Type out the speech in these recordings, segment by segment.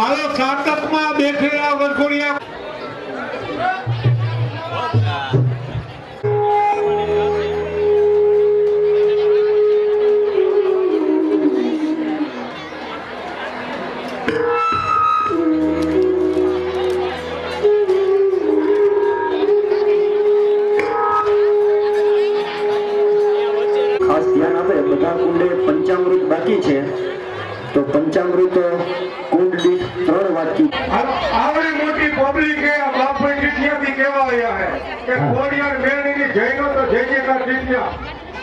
હાલો સાતકમાં બેઠેલા વરઘોડિયા પંચામૃત બાકી છે તો પંચામૃત કુંડ દીઠ 3 વાટકી આવડી મોટી પબ્લિક હે બાપા ચીઠિયાથી કેવા આવ્યા હે કે કોડિયાર મેળણીની જયનો તો જય જયકાર ચીઠિયા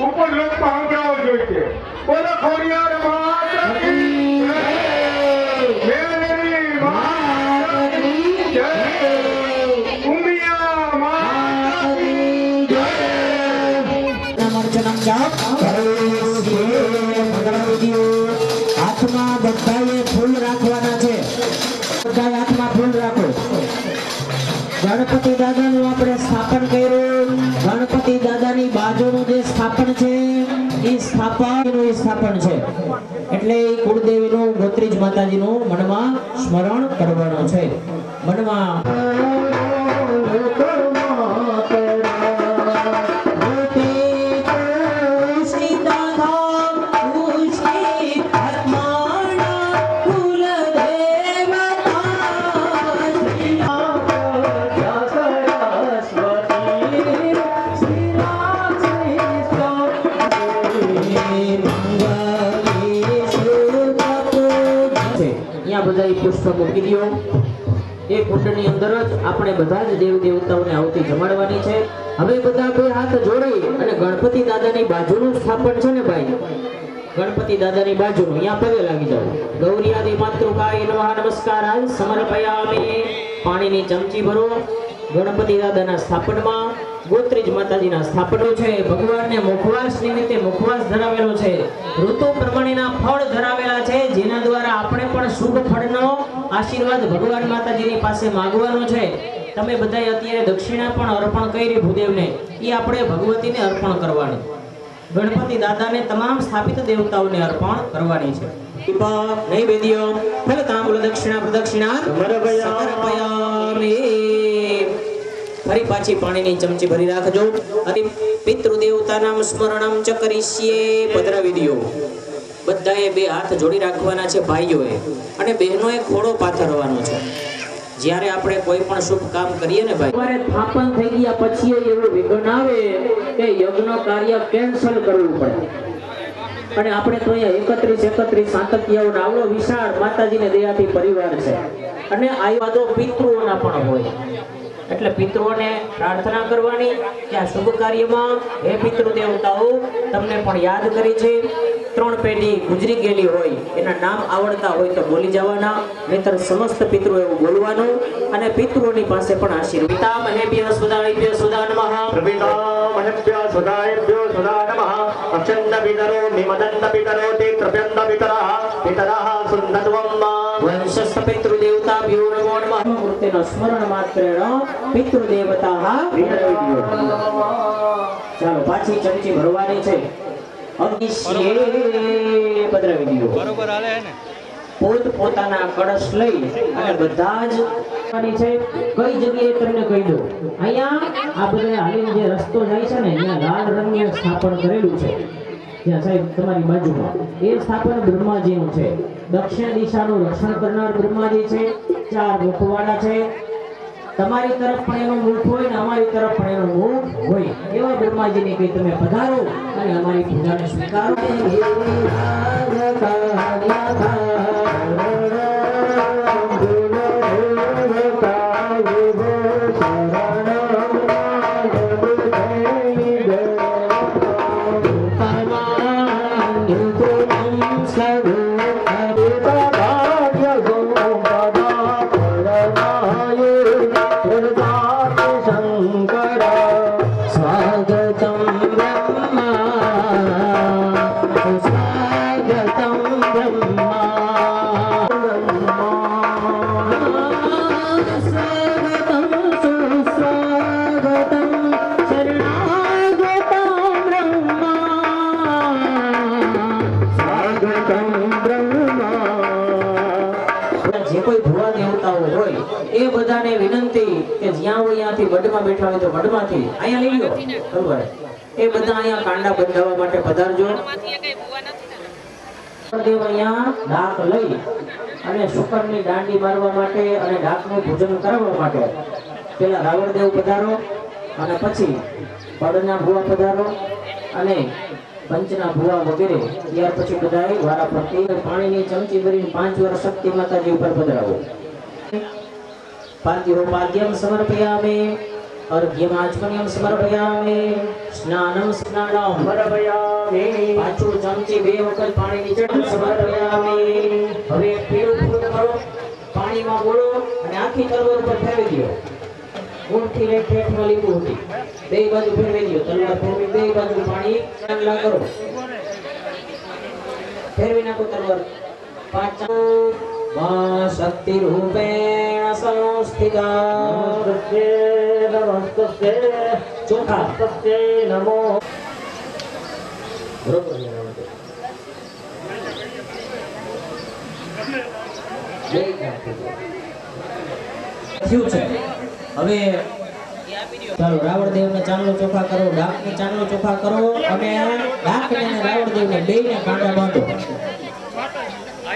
ઉપર લોકમાં સંભળાવો જોઈએ બોલો કોડિયાર માતા કી જય મેળણીની માતા કી જય ઉમિયા માતા કી જય નમર્ચનમ જાપ હાથમાં બધાએ ફૂલ રાખવાના છે બધાએ હાથમાં ફૂલ રાખો ગણપતિ દાદાનું આપણે સ્થાપન કર્યું ગણપતિ દાદાની બાજુનું જે સ્થાપન છે એ સ્થાપન છે એટલે કુળદેવીનું ગોત્રીજ માતાજીનું મનમાં સ્મરણ કરવાનું છે મનમાં પુષ્પ મૂકી દો એ કુંડની અંદર જ આપણે બધા જ દેવ દેવતાઓને આવતી જમાડવાની છે હવે બધા બે હાથ જોડી અને ગણપતિ દાદાની બાજુનું સ્થાપન છે ને ભાઈ ગણપતિ દાદાની બાજુનું અહીંયા પગે લાગી જાવ ગૌરી આદિ માતૃકાય નમઃ નમસ્કારાય સમર્પયામિ પાણીની ચમચી ભરો ગણપતિ દાદાના સ્થાપનમાં ગોત્રીજ માતાજીના સ્થાપનો છે ભગવાનને મુખવાસ નિમિત્તે મુખવાસ ધરાવેલો છે ઋતુ પ્રમાણેના ફળ ધરાવેલા છે જેના દ્વારા આપણે પણ શુભ ફળનો આશીર્વાદ ભગવાન માતાજીની પાસે માંગવાનો છે તમે બધાએ અત્યારે દક્ષિણા પણ અર્પણ કરી ભૂદેવને એ આપણે ભગવતીને અર્પણ કરવાની ગણપતિ દાદાને તમામ સ્થાપિત દેવતાઓને અર્પણ કરવાની છે નૈવેદ્ય ફલતાંબૂલ દક્ષિણા પ્રદક્ષિણા સમર્પયામિ ફરી પાછી પાણીની ચમચી ભરી રાખજો અને પિતૃ દેવતાનામ સ્મરણમ ચ કરીશ્યે પધરાવી દો બધાએ બે હાથ જોડી રાખવાના છે ભાઈઓએ અને બહેનોએ ખોડો પાથરવાનો છે જ્યારે આપણે કોઈ પણ શુભ કામ કરીએ ને ભાઈ તમારે થાપન થઈ ગયા પછી એવું વિઘ્ન આવે કે યજ્ઞ કાર્ય કેન્સલ કરવું પડે અને આપણે તો અહીંયા 31 સાતકિયાઓનો આવડો વિશાળ માતાજીને દયાથી પરિવાર છે અને આવા તો પિતૃઓના પણ હોય એટલે પિતૃઓને પ્રાર્થના કરવાની કે આ શુભ કાર્યમાં હે પિતૃ દેવતાઓ તમને પણ યાદ કરી છે 3 પેઢી ગુજરી ગયેલી હોય એના નામ આવડતા હોય તો બોલી જવાના નહીતર સમસ્ત પિતૃ એવું બોલવાનું અને પિતૃઓની પાસે પણ આશીર્વાદ પિતામહેભ્યઃ સુદાયેભ્યઃ સુદા નમઃ પ્રપિતામહેભ્યઃ સુદાયેભ્યઃ સુદા નમઃ અક્ષન્ત પિતરો નિમદંત પિતરો તે ત્રપ્યંત પિતરઃ પિતરઃ સુંદત્વમ વંશસ્થ પિતૃ દેવતાભ્યો નમો નમઃ મૂર્તિનો સ્મરણ માત્રેણ પિતૃ દેવતા ચાલો પાછી ચમચી ભરવાની છે બરોબર હાલે ને પોતાના કળશ લઈ અને બધા જ છે કઈ જગ્યાએ તમને કહી દો અહીંયા આ બધા હાલીને જે રસ્તો જાય છે ને ત્યાં લાલ રંગનું સ્થાપન કરેલું છે ત્યાં સાહેબ તમારી બાજુમાં એ સ્થાપન બ્રહ્માજીનું છે દક્ષિણ દિશાનું રક્ષણ કરનાર બ્રહ્માજી છે 4 મુખવાડા છે તમારી તરફ પણ એનું મુખ હોય ને અમારી તરફ પણ એનું મુખ હોય એવા બ્રહ્માજીને કઈ તમે પધારો અને અમારી પૂજાને સ્વીકારો Brahma મઢમાં બેઠા હોય તો મઢમાંથી અહીંયા લઈ લો બરોબર એ બધા અહીંયા કાંડા બંધાવવા માટે પધારજો દેવ અહીંયા ડાક લઈ અને શુકરની દાંડી મારવા માટે અને ડાકનું પૂજન કરવા માટે પેલા રાવણદેવ પધારો અને પછી પડના ભુવા પધારો અને પંચના ભુવા વગેરે ત્યાર પછી બધાએ વારા ફરતી પાણીની ચમચી ભરીને 5 વાર શક્તિ માતાજી ઉપર પધરાવો પાદ્યોપાદ્યમ સમર્પયામિ અર્ઘ્યમાચમન્યમ સમર્પયામિ સ્નાનમ સ્નાનમ સમર્પયામિ પાછું ચમચી 2 વખત પાણીની ચમચી સમર્પયામિ હવે પીળું ફૂલ કરો પાણીમાં બોળો અને આખી તલવાર પર ફેરવી દો ઊંઠી લે ઠેઠમાં લીંબુ હતી 2 બાજુ ફેરવી દો તલવાર ફેરવી 2 બાજુ પાણી ચાંદલા કરો ફેરવી નાખો તલવાર 5 માં શક્તિ રૂપેણ સંસ્થિતા નમસ્તે ચોખા નમો બરોબર થયું છે હવે ચાલો રાવણદેવને ચાંદલો ચોખા કરો ડાકને ચાંદલો ચોખા કરો અને ડાકને અને રાવણદેવને બેયને કાંડા બાંધો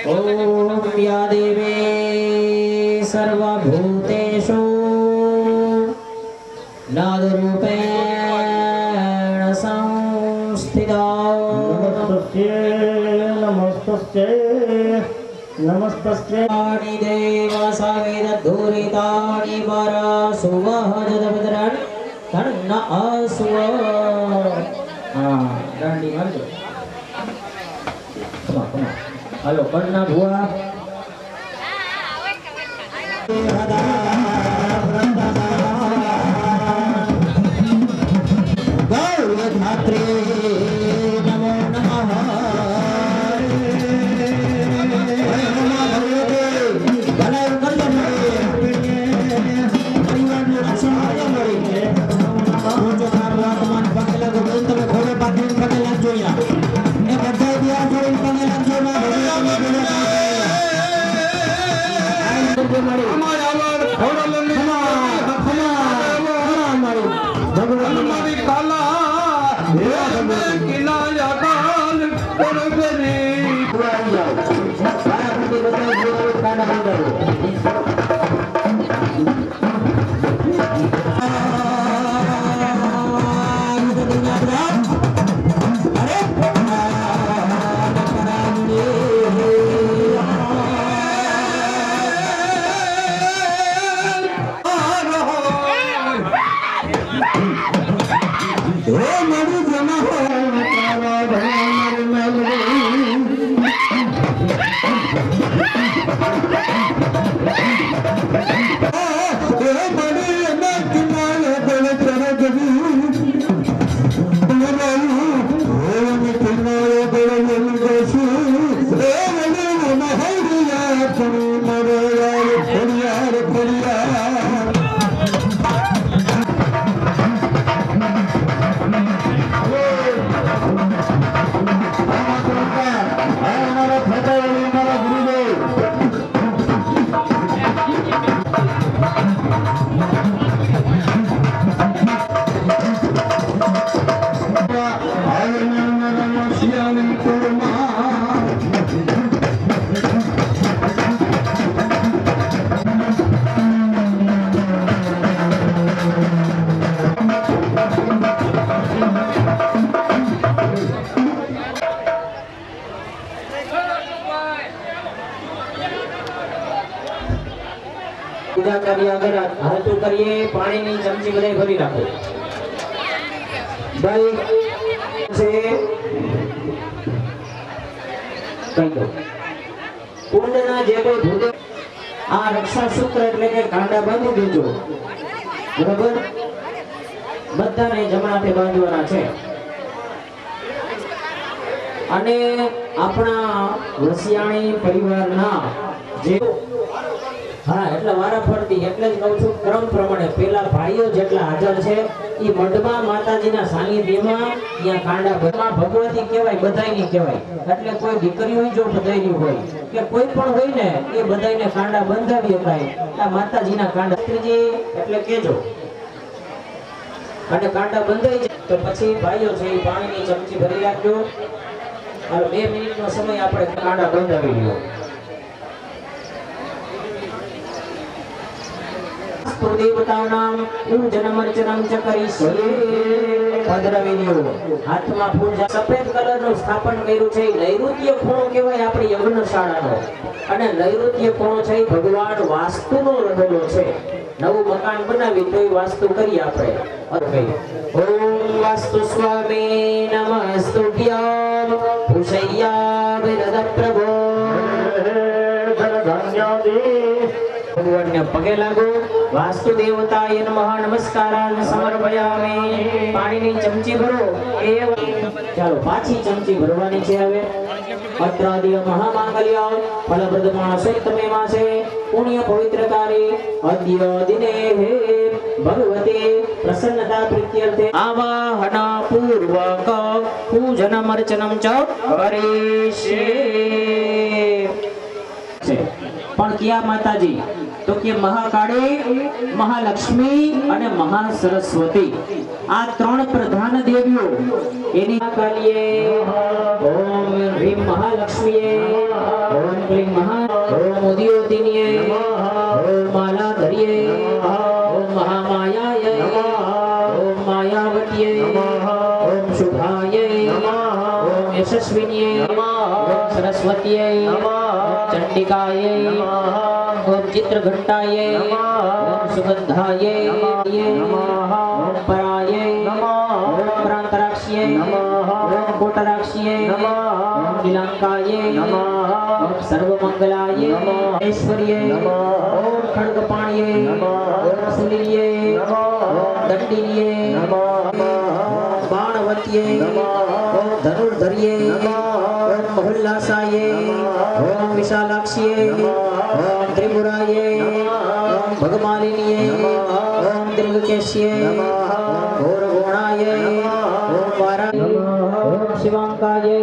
ઓમ યા દેવે સર્વભૂતેષુ નાદરૂપેણ સંસ્થિતા નમસ્તે નમસ્તે આની દેવ સાવેદ દુરિતાની પરસુવહદભદ્રન તન્ન અસુવ દાંડી મારજો કમા હાલો કરના ભુવા ગૌરધાત્રે નમો નમઃ પૂજા કર્યા આગળ હાથું કરીએ પાણીની ચમચી બધાય ભરી નાખો ભાઈ છે કહી દો કુંડના જે કોઈ ભૂત આ રક્ષા સૂત્ર એટલે કે કાંડા બાંધી દેજો બરાબર બધાને જમણાથી બાંધવાના છે અને આપણા વસિયાણી પરિવારના જે હા એટલે વારા ફરતી એટલે જ કહું છું ક્રમ પ્રમાણે પેલા ભાઈઓ જેટલા હાજર છે એ મઢમાં માતાજીના સાનિધ્યમાં ત્યાં કાંડા ભરમાં ભગવતી કહેવાય બધાયની કહેવાય એટલે કોઈ દીકરી હોય જો બધાયની હોય કે કોઈ પણ હોય ને એ બધાયને કાંડા બંધાવી શકાય આ માતાજીના કાંડા ત્રીજી એટલે કેજો અને કાંટા બંધાઈ જાય તો પછી ભાઈઓ છે એ પાણીની ચમચી ભરી રાખજો. અને 2 મિનિટનો સમય આપણે કાંડા બંધાવી લ્યો. દેવતાનામ પૂજનમર્ચનમ ચ કરીષ્યે. પધરાવી લ્યો. હાથમાં ફૂલ સફેદ કલરનું સ્થાપન કર્યું છે. નૈઋત્ય ખૂણો કહેવાય આપણી યજ્ઞશાળાનો. અને નૈઋત્ય ખૂણો છે એ ભગવાન વાસ્તુનો રહેલો છે. નવું મકાન બનાવી તો એ વાસ્તુ કરી આપણે. ઓમ વાસ્તુ સ્વામી નમસ્તુભ્યમ પૂષય્યા વિરદ પ્રભો. ભગવાનને પગે લાગો. વાસ્તુ દેવતાય નમઃ નમસ્કારાન સમર્પયામિ. પાણીની ચમચી ભરો. ચાલો પાછી ચમચી ભરવાની છે હવે. અત્રાદિય મહામાંગલ્ય ફલપ્રદ માસોત્તમે માસે પુણ્ય પવિત્રકારે અદ્ય દિને હે ભગવતે પ્રસન્નતા પ્રીત્યર્થે આવાહન પૂર્વક પૂજનમ અર્ચનમ ચ કરીષ્યે. પણ ક્યાં માતાજી? તો કે મહાકાળી, મહાલક્ષ્મી અને મહાસરસ્વતી આ 3 પ્રધાન દેવીઓ. એની કાલીએ ઓમ રીમ મહાલક્ષ્મીએ, ઓમ ક્લીમ ઓમ ઉદયોતિનીએ, ઓમ માલાધરીએ, ઓમ મહામાયાય, ઓમ માયાવતીએ, ઓમ શુભાય, ઓમ યશસ્વિનીએ, ઓમ સરસ્વતીએ, ચંડિકાય, ઓમ ચિત્રઘંટાય, ઓમ સુગંધાય, ઓમ પરાય, ઓમ પ્રાંતરાક્ષીય, ઓમ કોટરાક્ષીય, ઓમ નીલાંકાય, ઓમ સર્વમંગલાય, ઐશ્વર્ય, ઓમ ખડગપાણીય, ઓમ સુલીય, ઓમ દંડિનીય, ઓમ બાણવતીય, ઓમ ધનુર્ધરીય, ઓમ મહોલ્લાસાય, ઓમ વિશાલાક્ષીય, ઓમ ત્રિપુરાય, ઓમ ભગમાલિનીય, ઓમ ત્રિગકેશ્ય, ઓમ ઘોરગોણાય, ઓમ વારાય, ઓમ શિવાંકાય,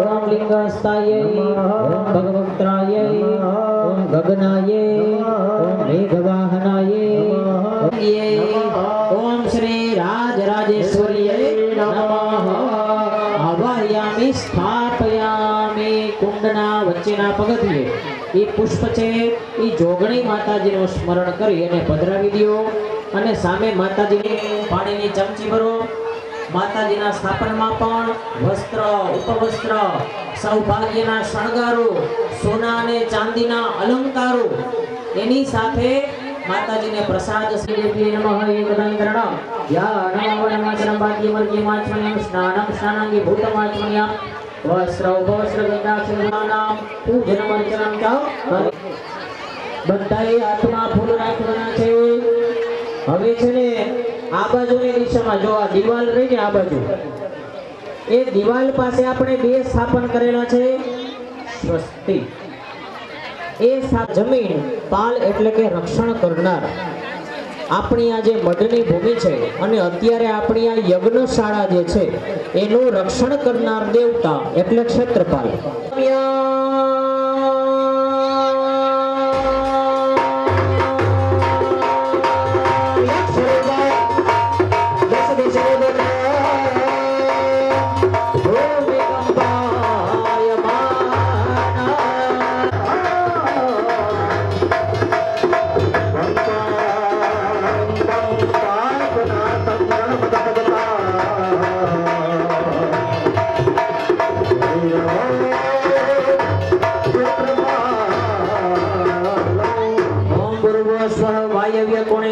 ઓમ લિંગસ્તાય, ઓમ ભગવક્ત્રાય, ઓમ ગગનાય, ઓમ મેઘવાહનાય, ઓમ શ્રી રાજરાજેશ્વરીય નમઃ. આવાહયામિ સ્થાપયામિ. કુંડના વચ્ચેના પગથિયે એ પુષ્પ છે એ જોગણી માતાજીનું સ્મરણ કરી અને પધરાવી દો. અને સામે માતાજીની પાણીની ચમચી ભરો. માતાજીના સ્થાપનમાં પણ વસ્ત્ર, ઉપવસ્ત્ર, સૌભાગ્યના શણગારો, સોના અને ચાંદીના અલંકારો, એની સાથે માતાજીને પ્રસાદ શ્રી નમઃ એકદંતરણ ધ્યાનમ વાદ્યમર્ગ્યમાચમન્યમ સ્નાનમ સ્નાનાંગી ભૂતમાચમન્યમ વસ્ત્ર ઉપવસ્ત્ર ગંગાક્ષરનામ પૂજનમ અર્ચનમ ચ. બધાએ હાથમાં ફૂલ રાખવાના છે. હવે છે ને આ બાજુની દિશામાં જો આ દિવાલ રહી ને આ બાજુ, એ દિવાલ પાસે આપણે 2 સ્થાપન કરેલા છે સ્વસ્તિ. એ જમીન પાલ એટલે કે રક્ષણ કરનાર. આપણી આ જે મઢની ભૂમિ છે અને અત્યારે આપણી આ યજ્ઞશાળા જે છે એનું રક્ષણ કરનાર દેવતા એટલે ક્ષેત્રપાલ.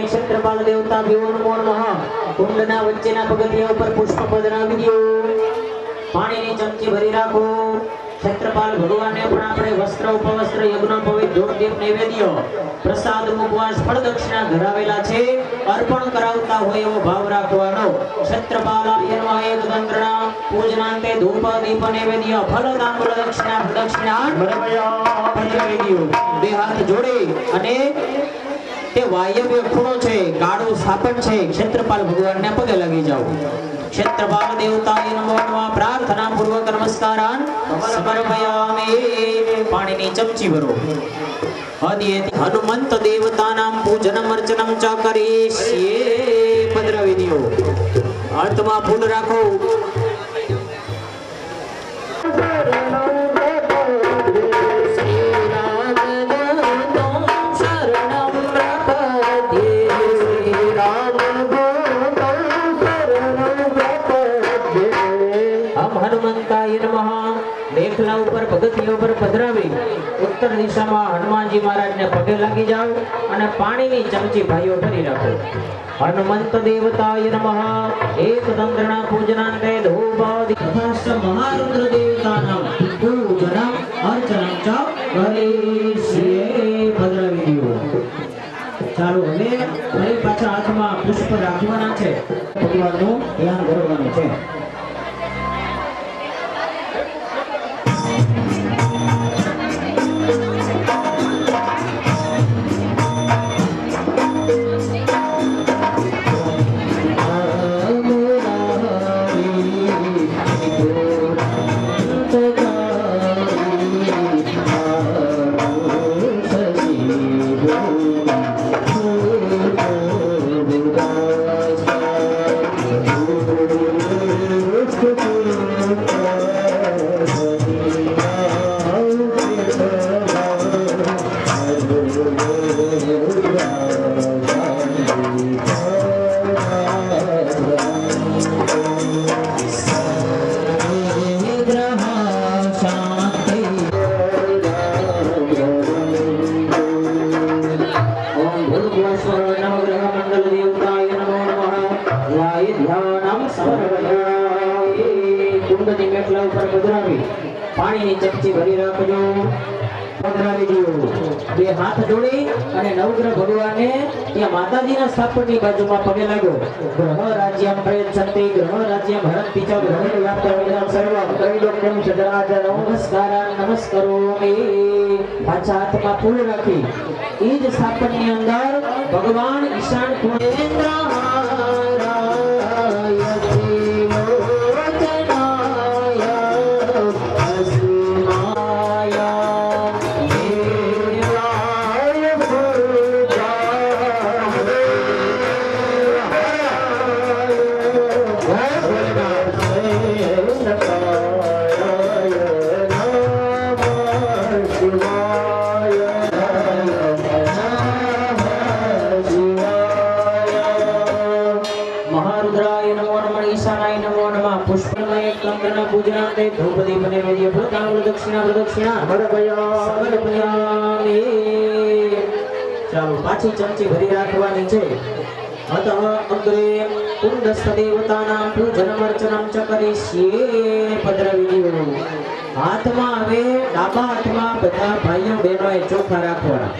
ક્ષેત્રપાલ દેવતા નમો નમઃ. કુંડના વચ્ચેના પગથિયા ઉપર પુષ્પ પધરાવી દો. પાણીની ચમચી ભરી રાખો. ક્ષેત્રપાલ ભગવાનને પણ આપણે વસ્ત્ર, ઉપવસ્ત્ર, યજ્ઞોપવિત, ધૂપ, દીપ, નૈવેદ્ય, પ્રસાદ, મુખવાસ, ફળ દક્ષિણા ધરાવેલા છે. અર્પણ કરાવતા હોય એવો ભાવ રાખવાનો. ક્ષેત્રપાલાય નમઃ એકદંતરણ પૂજનાંતે ધૂપ, દીપ, નૈવેદ્ય, ફળ, તાંબૂળ, દક્ષિણા, પ્રદક્ષિણા પધરાવી દો. 2 હાથ જોડી અને તે વાયવ્ય ખૂણો છે, કાળું સ્થાપન છે, ક્ષેત્રપાલ ભગવાનને પગે લાગી જાઓ. ક્ષેત્રપાલ દેવતાય નમો નમઃ. પ્રાર્થના પૂર્વક નમસ્કારાન સમર્પયામિ. પાણીની ચમચી ભરો. હનુમંત દેવતાનામ પૂજનમ અર્ચનમ ચ કરીષ્યે. પધરાવી દો. હાથમાં ફૂલ રાખો. હનુમંતાય નમઃ. મેખલા ઉપર પગથિયા ઉપર પધરાવી ઉત્તર દિશામાં હનુમાનજી મહારાજને પગે લાગી જાઓ અને પાણીની ચમચી ભાઈઓ ભરી રાખો. હનુમંત દેવતાય નમઃ. એક તંત્રના પૂજનાંતે ધૂપાદિ તથા મહારુદ્ર દેવતાનાં પૂજનમ અર્ચનમ ચ કરીષ્યે. પધરાવી દો. ચાલો હવે ફરી પાછા હાથમાં પુષ્પ રાખવાના છે. ભગવાનનું ધ્યાન કરવાનું છે. કુંડની મેખલા ઉપર પધરાવી પાણીની ચમચી ભરી રાખજો. પધરાવી દો. બે હાથ જોડી અને નવગ્રહ ભગવાનને ત્યાં માતાજીના સ્થાપનની બાજુમાં પગે લાગો. ગ્રહ રાજ્યમ પ્રયચ્છન્તિ ગ્રહ રાજ્યમ હરંતિ ચ ગ્રહ વ્યાપ્તમિદં સર્વં ત્રૈલોક્યં ચરાચરં નમસ્કારાન નમસ્કરોમિ. પાછા હાથમાં ફૂલ રાખી એ જ સ્થાપનની અંદર ભગવાન ઈશાન પૂજનાંતે ધૂપદીપ નૈવેદ્ય પ્રદાન પ્રદક્ષિણા સમર્પયામિ. ચાલો પાછી ચમચી ભરી રાખવાની છે. અતઃ અગ્રે કુંડસ્થ દેવતાનાં પૂજનમર્ચનમ ચ કરીષ્યે. પધરાવી દો. હાથમાં હવે ડાબા હાથમાં બધા ભાઈઓ બહેનોએ ચોખા રાખવાના.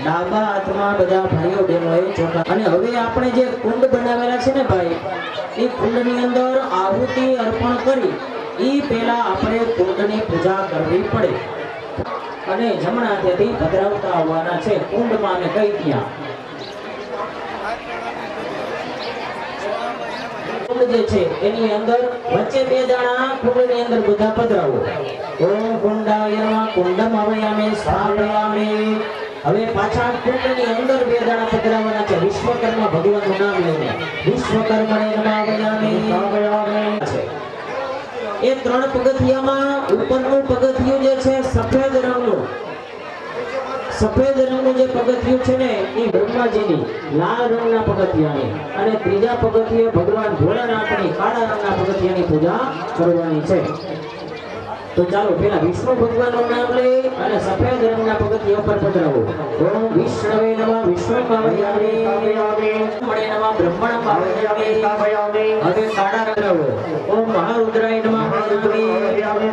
ડાબા હાથમાં બધા ભાઈઓ બહેનોએ ચોખા. અને હવે આપણે જે કુંડ બનાવેલા છે ને ભાઈ, એ કુંડની અંદર આહુતિ અર્પણ કરી એ પહેલા આપણે કુંડની પૂજા કરવી પડે અને જમણા હાથેથી પધરાવતા આવવાના છે કુંડમાં. અને કઈ ત્યાં કુંડ જે છે એની અંદર વચ્ચે બે દાણા કુંડની અંદર બધા પધરાવો. ઓમ કુંડાય નમઃ કુંડમ અવયામે સ્થાપયામે. હવે પાછા કુંડની અંદર બે દાણા પધરાવવાના છે. વિશ્વકર્મા ભગવાનનું નામ લઈને વિશ્વકર્મણે નમાવયામિ. એ ત્રણ પગથિયામાં ઉપરનું પગથિયું જે છે સફેદ રંગનું, સફેદ રંગનું જે પગથિયું છે ને એ બ્રહ્માજીની લાલ રંગના પગથિયાની, અને ત્રીજા પગથિયે ભગવાન ભોળાનાથની કાળા રંગના પગથિયાની પૂજા કરવાની છે. તો ચાલો પેલા વિષ્ણુ ભગવાનનું નામ લઈ અને સફેદ રંગના પગથિયા ઉપર પધરાવો. ઓમ વિષ્ણવે નમઃ વિષ્ણુપાવયામિ. મણે નમઃ બ્રહ્મણપાવયામિ. હવે કાળા રંગ લાવો. ઓમ મહારુદ્રાય નમઃ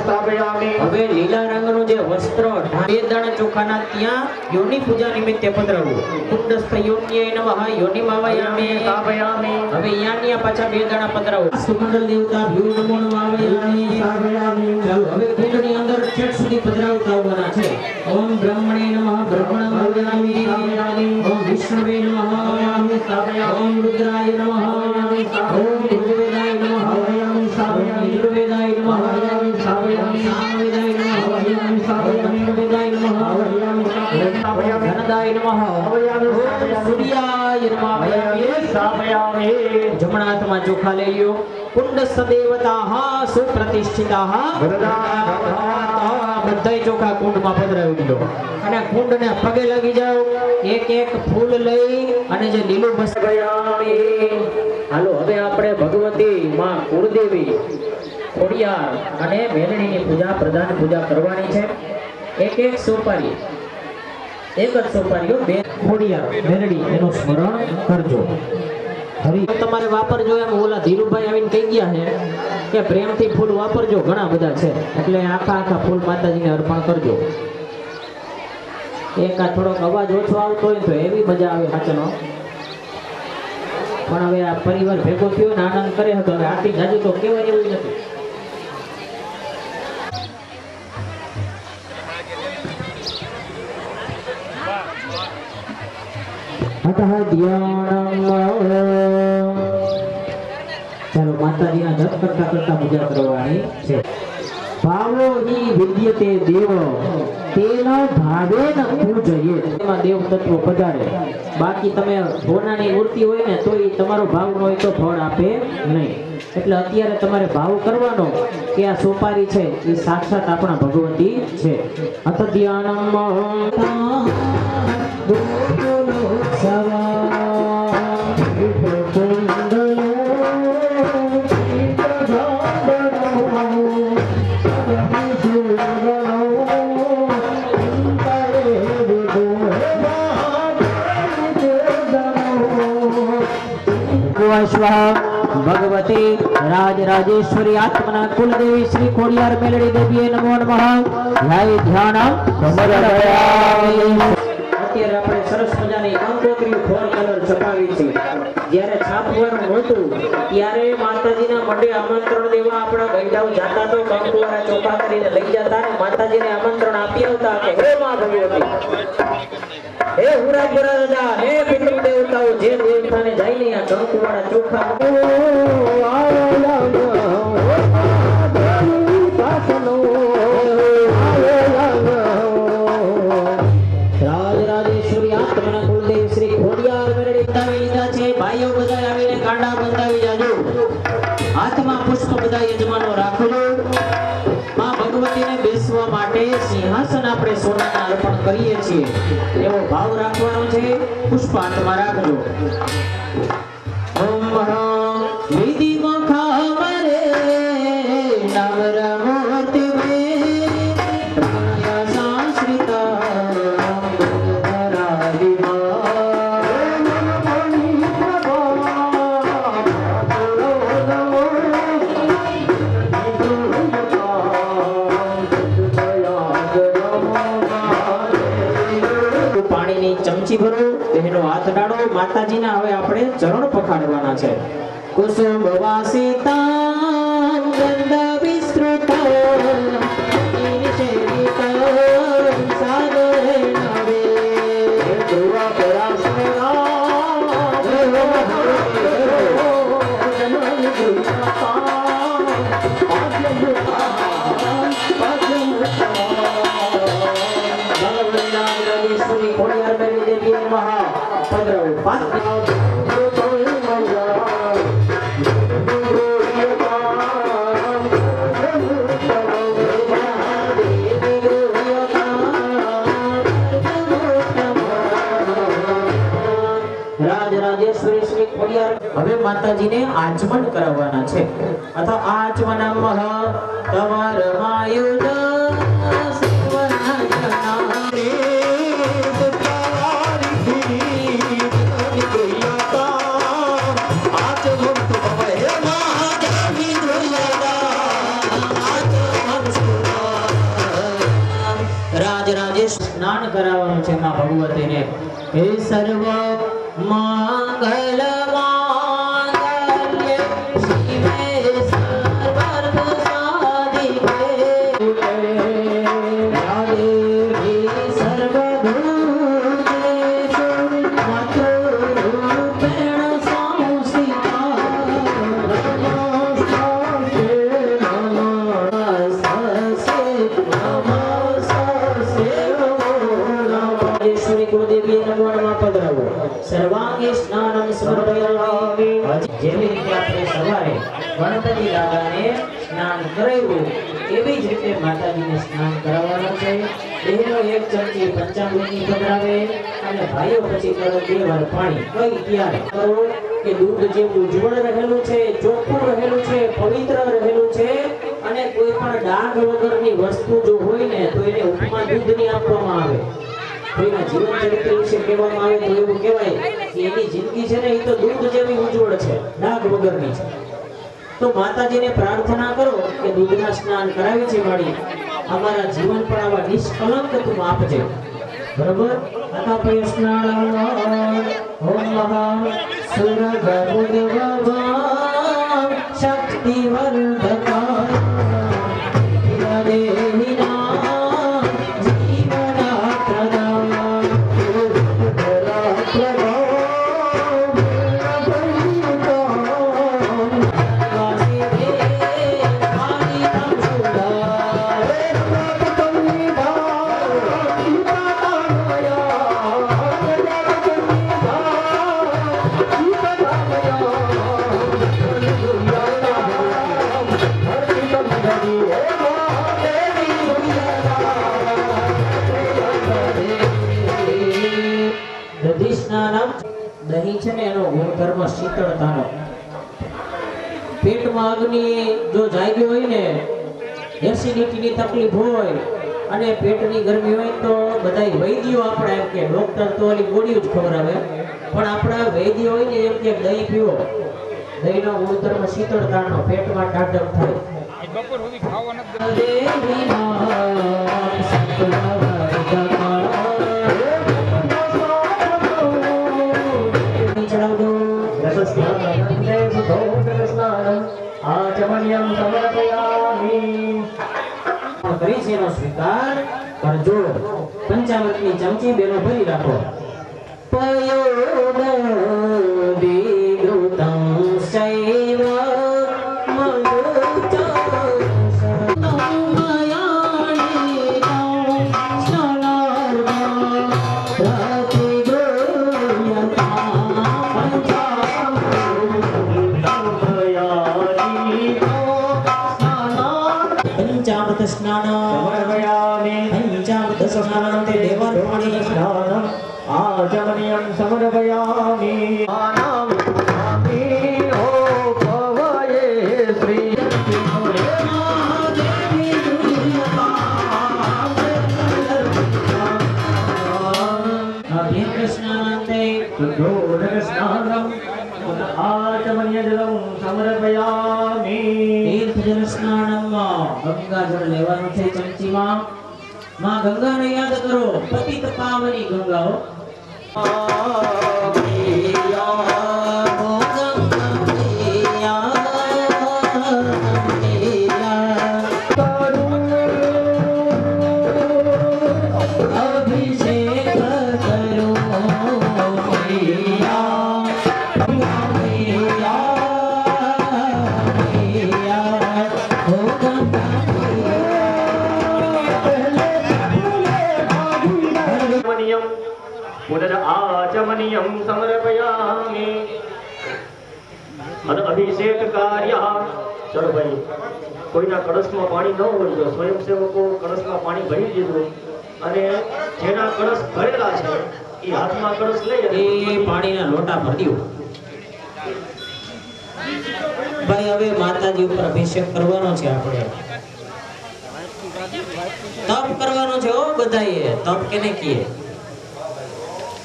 સ્થાપયામિ. હવે લીલા રંગનું જે વસ્ત્ર બે દાણા ચોખાના ત્યાં યોની પૂજા નિમિત્તે પધરાવો. કુંડસ્થ યોન્યે નમઃ યોનિમાવયામિ. હવે યાન્યા પાછા બે દાણા પધરાવો. સુમંડલ દેવતા ભ્યુ નમો નમાવયામિ. ચાલો હવે કુંડની અંદર છેક સુધી પધરાવતા આવવાના છે. ઓમ બ્રહ્મણે નમઃ બ્રહ્મણમાવયામિ. ઓમ વિષ્ણવે નમઃ ઓમ રુદ્રાય નમઃ ઓમ ઋગ્વેદાય નમઃ યજુર્વેદાય નમઃ સામવેદાય નમઃ અથર્વવેદાય નમઃ ધનદાય નમઃ સૂર્યાય નમઃ સમર્પયામિ જમણા હાથમાં ચોખા લઈ લ્યો. કુંડ સદેવતાઃ સુપ્રતિષ્ઠિતાઃ બધાય ચોખા કુંડમાં પધરાવી દો અને કુંડને પગે લાગી જાઓ. એક એક ફૂલ લઈ અને જે લીલું સમર્પયામિ. હાલો હવે આપણે ભગવતી માં કુળદેવી ખોડિયાર અને મેલડીની પૂજા પ્રધાન પૂજા કરવાની છે. એક એક સોપારી, એક જ સોપારીઓ બે ખોડિયાર મેલડી એનું સ્મરણ કરજો. હરી તમારે વાપરજો એમ ઓલા ધીરુભાઈ આવીને કહી ગયા છે કે પ્રેમથી ફૂલ વાપરજો, ઘણા બધા છે એટલે આખા ફૂલ માતાજીને અર્પણ કરજો. એકા થોડોક અવાજ ઓછો આવતો હોય તો એવી મજા આવે વાંચનો, પણ હવે આ પરિવાર ભેગો થયો ને આનંદ કરે તો હવે આટલી જાજુ તો કહેવાય એવું નથી. ચાલો માતાજીના જપ કરતા કરતા પૂજા કરવાની છે. ભાવો હિ વિદ્યતે દેવ તેન ભાવેન પૂજયે. એમાં દેવ તત્વ પધારે. બાકી તમે સોનાની મૂર્તિ હોય ને તો એ તમારો ભાવ ન હોય તો ફળ આપે નહીં. એટલે અત્યારે તમારે ભાવ કરવાનો કે આ સોપારી છે એ સાક્ષાત આપણા ભગવતી છે. અથ ધ્યાનમ ભગવતી રાજરાજેશ્વરી આત્મના કુલદેવી શ્રી ખોડિયાર મેલડી દેવીએ નમો નમઃ. જય ધ્યાનમ સમર્પયામિ. અત્યારે આપણે સરસ મજાની કંકોત્રી ફોર કલર છપાવી છે. જ્યારે છાપવાનું હતું ત્યારે માતાજીના મંડે આમંત્રણ દેવા આપણા ગઈડાઓ જાતા તો કંકુવાળા ચોખા કરીને લઈ જતા અને માતાજીને આમંત્રણ આપી આવતા કે હે માં ભગવતી, હે હુરાપુરા રાજા, હે પિતૃ દેવતાઓ, જે દેવતાને જઈને આ કંકુવાળા ચોખા રાજરાજેશ્વરી આત્મના કુલદેવી શ્રી ખોડિયાર મેલડી બંધાવી લીધા છે. ભાઈઓ બધા આવીને કાંડા બંધાવી જાજો. હાથમાં પુષ્પ બધા યજમાનો રાખજો. માં ભગવતીને બેસવા માટે સિંહાસન આપણે સોનાના અર્પણ કરીએ છીએ એવો ભાવ રાખવાનો છે. પુષ્પ હાથમાં રાખજો. ઓમ વિધિ મુખાવરે નવરમૂર્તિ મે પ્રાણ્ય સંશ્રિતા ચમચી ભરો, તેનો હાથ ડાળો. માતાજીના હવે આપણે ચરણ પખાડવાના છે. કુસુમ વાસિતા ગંધ વિસ્તૃત સાગરે નવે ધ્રુવ પરાસરા ખોડિયાર મેલડી દેવી મહા પંદ્રવ પાંચ રાજરાજેશ્વરી શ્રી ખોડિયાર હવે માતાજીને આચમન કરાવવાના છે. અથવા આચમનમ તમાર માયુજ સ્નાન કરાવવાનું છે માં ભગવતીને. હે સર્વ મંગલ માંગલ્ય શિવે સર્વાર્થ સાધિકે રાધે સર્વભૂતેષુ માતૃરૂપેણ સંસ્થિતા સર્વાંગે સ્નાનમ સમર્પયામિ. જેવી રીતે આપણે સવારે ગણપતિ દાદાને સ્નાન કરાવ્યું એવી જ રીતે માતાજીને સ્નાન કરાવવાનું છે. બહેનો એક ચમચી પંચામૃતની પધરાવે અને ભાઈઓ પછી કરો 2 વાર પાણી. કઈ ત્યારે કરો કે દૂધ જેવું ઉજ્જવળ રહેલું છે, ચોખ્ખું રહેલું છે, પવિત્ર રહેલું છે અને કોઈ પણ ડાઘ વગરની વસ્તુ જો હોય ને તો એને ઉપમા દૂધની આપવામાં આવે. કોઈના જીવન ચરિત્ર વિશે કહેવામાં આવે તો એવું કહેવાય કે એની જિંદગી છે ને એ તો દૂધ જેવી ઉજ્જવળ છે, ડાઘ વગરની છે. તો માતાજીને પ્રાર્થના કરો કે દૂધના સ્નાન કરાવી છે માડી, અમારા જીવન પણ આવા નિષ્કલંક તું આપજે. બરોબર? અતાપય સ્નાન ઓમ મહા સુરગુદવવા શક્તિ વર્ધકા દેહિના જીવનાત્રદા દહીં છે ને એનો ગુણધર્મ શીતળતાનો. પેટમાં અગ્નિ જો જાગ્યો હોય ને, એસિડિટીની તકલીફ હોય અને પેટની ગરમી હોય તો બધાય વૈદ્યો આપણે એમ કે ડોક્ટર તો ઓલી ગોળીઓ જ ખવડાવે, પણ આપણા વૈદ્યો હોય ને એમ કે દહીં પીવો. દહીંનો ગુણધર્મ શીતળતાનો, પેટમાં ટાઢક થાય. બપોર સુધી ખાવાના આચમન્યમ સમર્પયામિ. કરી છે એનો સ્વીકાર કરજો. પંચામૃતની ચમચી બેનો ભરી રાખો. પયોદવિગૃતં શૈવ પંચામૃત સ્નાન પંચામૃત સ્નાન તે દેવર પાણી સ્નાન આચમન્યમ સમર્પયામિ. આનામ ઓ ભવયે શ્રી આચમન્યજલમ સમર્પયામિ. તીર્થજલ સ્નાનમાં ગંગાજળ લેવાનું છે ચમચીમાં. માં ગંગાને યાદ કરો, પતિત પાવની ગંગાઓ. આચમન્યમ સમર્પયામિ. અને અભિષેક કાર્ય. ચલો ભાઈ, કોઈના કળશમાં પાણી ન હોય તો સ્વયંસેવકો કળશમાં પાણી ભરી દીધું અને જેના કળશ ભરેલા છે એ હાથમાં કળશ લઈ એ પાણીના લોટા ભરી દો. ભાઈ હવે માતાજી ઉપર અભિષેક કરવાનો છે આપણે. તપ કરવાનો છે ઓ બધાએ. તપ કેને કીએ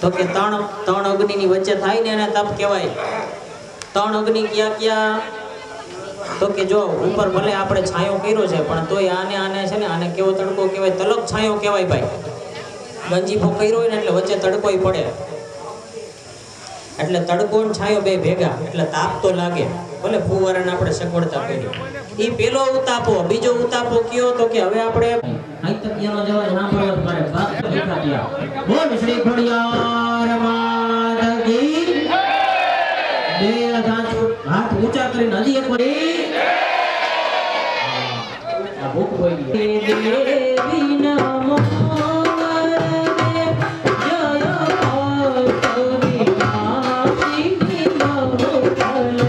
તો કે ત્રણ અગ્નિની વચ્ચે થાય ને એને તપ કહેવાય. ત્રણ અગ્નિ ક્યાં ક્યાં? તો કે જો ઉપર ભલે આપણે છાંયો કર્યો છે પણ તોય આને છે ને આને કેવો તડકો કહેવાય? તલક છાંયો કહેવાય ભાઈ. ગંજીફો કર્યો હોય ને એટલે વચ્ચે તડકોય પડે, એટલે તડકો ને છાંયો બે ભેગા એટલે તાપ તો લાગે. ભલે ફુવારાને આપણે સગવડતા કરી. ઈ પેલો ઉતાપો. બીજો ઉતાપો કયો તો કે હવે આપણે આઈતકિયાનો જવાબ સાંભળવો જ મારે. ભક્ત ભીખાતિયા બોલ શ્રી ખોડિયાર માત કી બે હાથ ઊંચા કરીને હજી એક વાર આ ભૂખ હોય દેવી નમો જય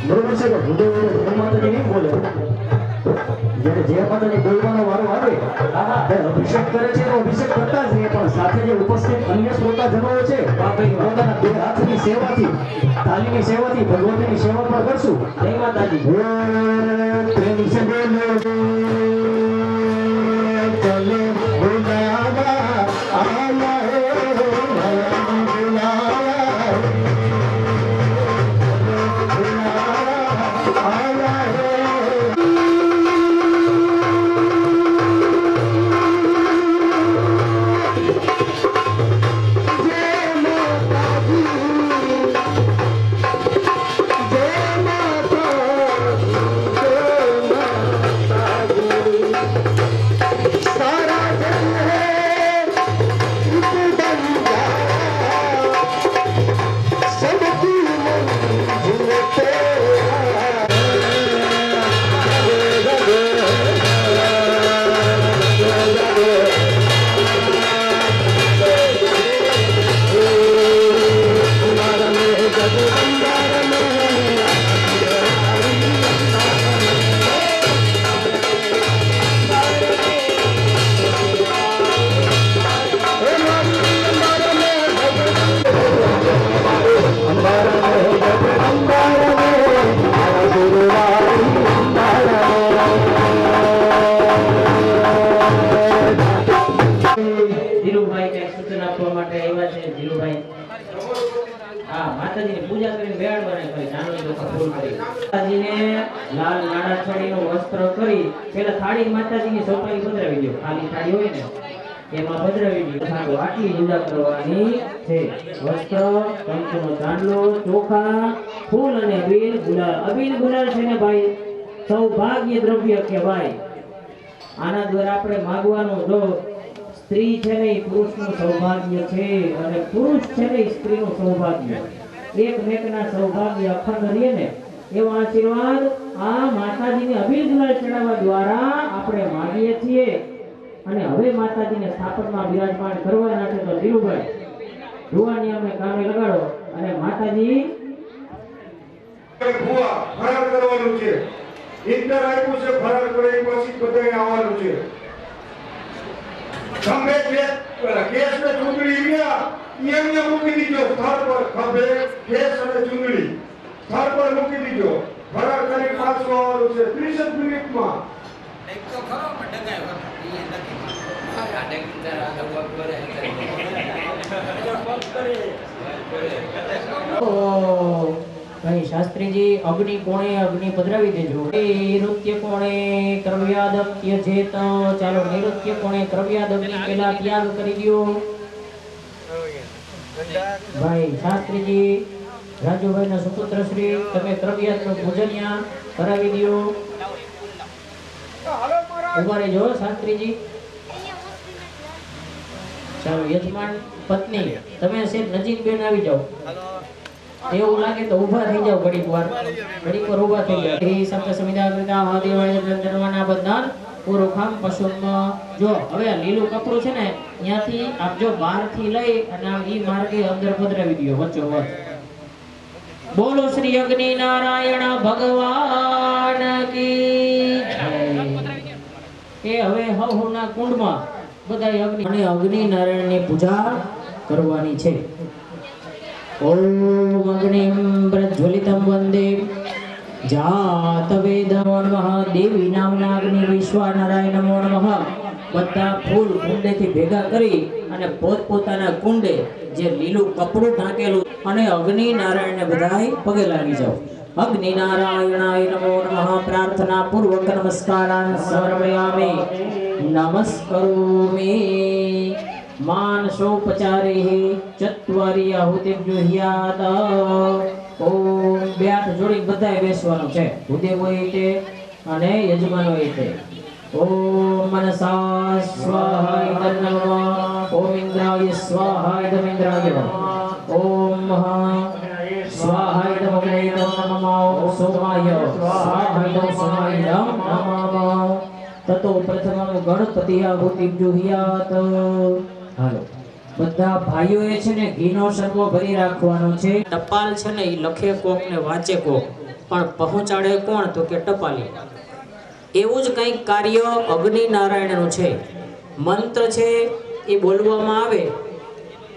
બરોબર છે કે હૃદય જય માતાજી નહીં બોલે જ્યારે જય માતાજી બોલવાનો વારો આવે ત્યારે અભિષેક કરે છે તો અભિષેક કરતા જ નહીં પણ સાથે જે ઉપસ્થિત અન્ય શ્રોતાજનો છે પોતાના બે હાથની સેવાથી તાલીની સેવાથી ભગવતીની સેવા પણ કરશું જય માતાજી પ્રેમ સે બોલો ચલે બોલાવા આયા હે ધીરુભાઈ કઈ સૂચન આપવા માટે આવ્યા છે ધીરુભાઈ હા માતાજીની પૂજા કરીને બેડ બનાવી કરી નાનું ચોખા ફૂલ કરી માતાજીને લાલ નાડા છડીનું વસ્ત્ર કરી પેલા થાળી માતાજીની સોપારી પધરાવી દો ખાલી થાળી હોય ને એમાં પધરાવી દો સારું આટલી પૂજા કરવાની છે વસ્ત્ર કંકુનો ચાંદલો ચોખા ફૂલ અને અબીલ ગુલાલ છે ને ભાઈ સૌભાગ્ય દ્રવ્ય કહેવાય આના દ્વારા આપણે માગવાનું જો સ્ત્રી છે ને એ પુરુષનું સૌભાગ્ય છે અને પુરુષ છે ને એ સ્ત્રીનું સૌભાગ્ય એકમેકના સૌભાગ્ય અખંડ રહે ને એવા આશીર્વાદ આ માતાજીને અબીલ ગુલાલ ચડાવવા દ્વારા આપણે માંગીએ છીએ અને હવે માતાજીને સ્થાપનમાં બિરાજમાન કરવાના છે તો ધીરુભાઈ જુવાની અમે કામે લગાડો અને માતાજી ભુવા ફરાર કરવાનું છે ઇન્ટર આપ્યું છે ફરાર કરે પછી બધાય આવવાનું છે ખંભે કેસ ને ચૂંટણી ગયા એમને મૂકી દીધો સ્થળ પર ખંભે કેસ અને ચૂંટણી સ્થળ પર મૂકી દીધો ફરાર કરી પાછો આવવાનું છે 30 મિનિટમાં એક તો ખરો પણ ડગાય ભાઈ શાસ્ત્રીજી અગ્નિ કોણે અગ્નિ પધરાવી દેજો એ નૃત્ય કોણે ક્રવ્યાદપ્ય જેત ચાલો નૃત્ય કોણે ક્રવ્યાદપ્ય પેલા ત્યાગ કરી દો ભાઈ શાસ્ત્રીજી રાજુભાઈના સુપુત્ર શ્રી તમે ક્રવ્યાદનું પૂજન્યા કરાવી દો ઉભા રહેજો શાસ્ત્રીજી ચાલો યજમાન પત્ની તમે શેઠ નજીક બેન આવી જાઓ એવું લાગે તો ઊભા થઈ જાવ ઘડીક વાર ઊભા થઈ જાવ શ્રી સપ્ત સમિદા કૃતા હદેવાય ચંદ્રમાના બંધન પુરુખમ પશુમ જો હવે આ લીલું કપડું છે ને ત્યાંથી આપ જો બહાર થી લઈ અને આમ ઈ માર્ગે અંદર પધરાવી દો વચ્ચો વચ્ચ બોલો શ્રી અગ્નિ નારાયણ ભગવાન કી જય એ હવે હવના કુંડમાં બધા અગ્નિ અને અગ્નિ નારાયણની પૂજા કરવાની છે ઓમ અગ્નિમ પ્રજ્વલિતમ વંદે જાત વેદમો નમઃ દેવી નામના અગ્નિ વિશ્વનારાયણ નમો નમઃ બધા ફૂલ કુંડેથી ભેગા કરી અને પોતપોતાના કુંડે જે લીલું કપડું ઢાંકેલું અને અગ્નિ નારાયણને બધાય પગે લાગી જાઓ અગ્નિ નારાયણાય નમો નમઃ પ્રાર્થના પૂર્વક નમસ્કારાન સમર્પયામિ નમસ્કરોમિ માનસોપચારે ચત્વારી આહુતિ જુહ્યાત ઓમ બે હાથ જોડી બધાય બેસવાનું છે ભૂદેવોએ તે અને યજમાનોએ તે ઓમ મનસા સ્વાહા ઇદન્નમઃ ઓમ ઇન્દ્રાય સ્વાહા ઇદમિન્દ્રાય ઓમ સ્વાહા ઇદમગ્ને નમઃ ઓમ સોમાય સ્વાહા ઇદમ સોમાય નમઃ તતો પ્રથમમ ગણપતિ આહુતિ જુહ્યાત હાલો બધા ભાઈઓએ છે ને ઘીનો સરગવો ભરી રાખવાનો છે ટપાલ છે ને ઈ લખે કોક ને વાંચે કોક પણ પહોંચાડે કોણ તો કે ટપાલી એવું જ કંઈક કાર્ય અગ્નિ નારાયણનું છે મંત્ર છે એ બોલવામાં આવે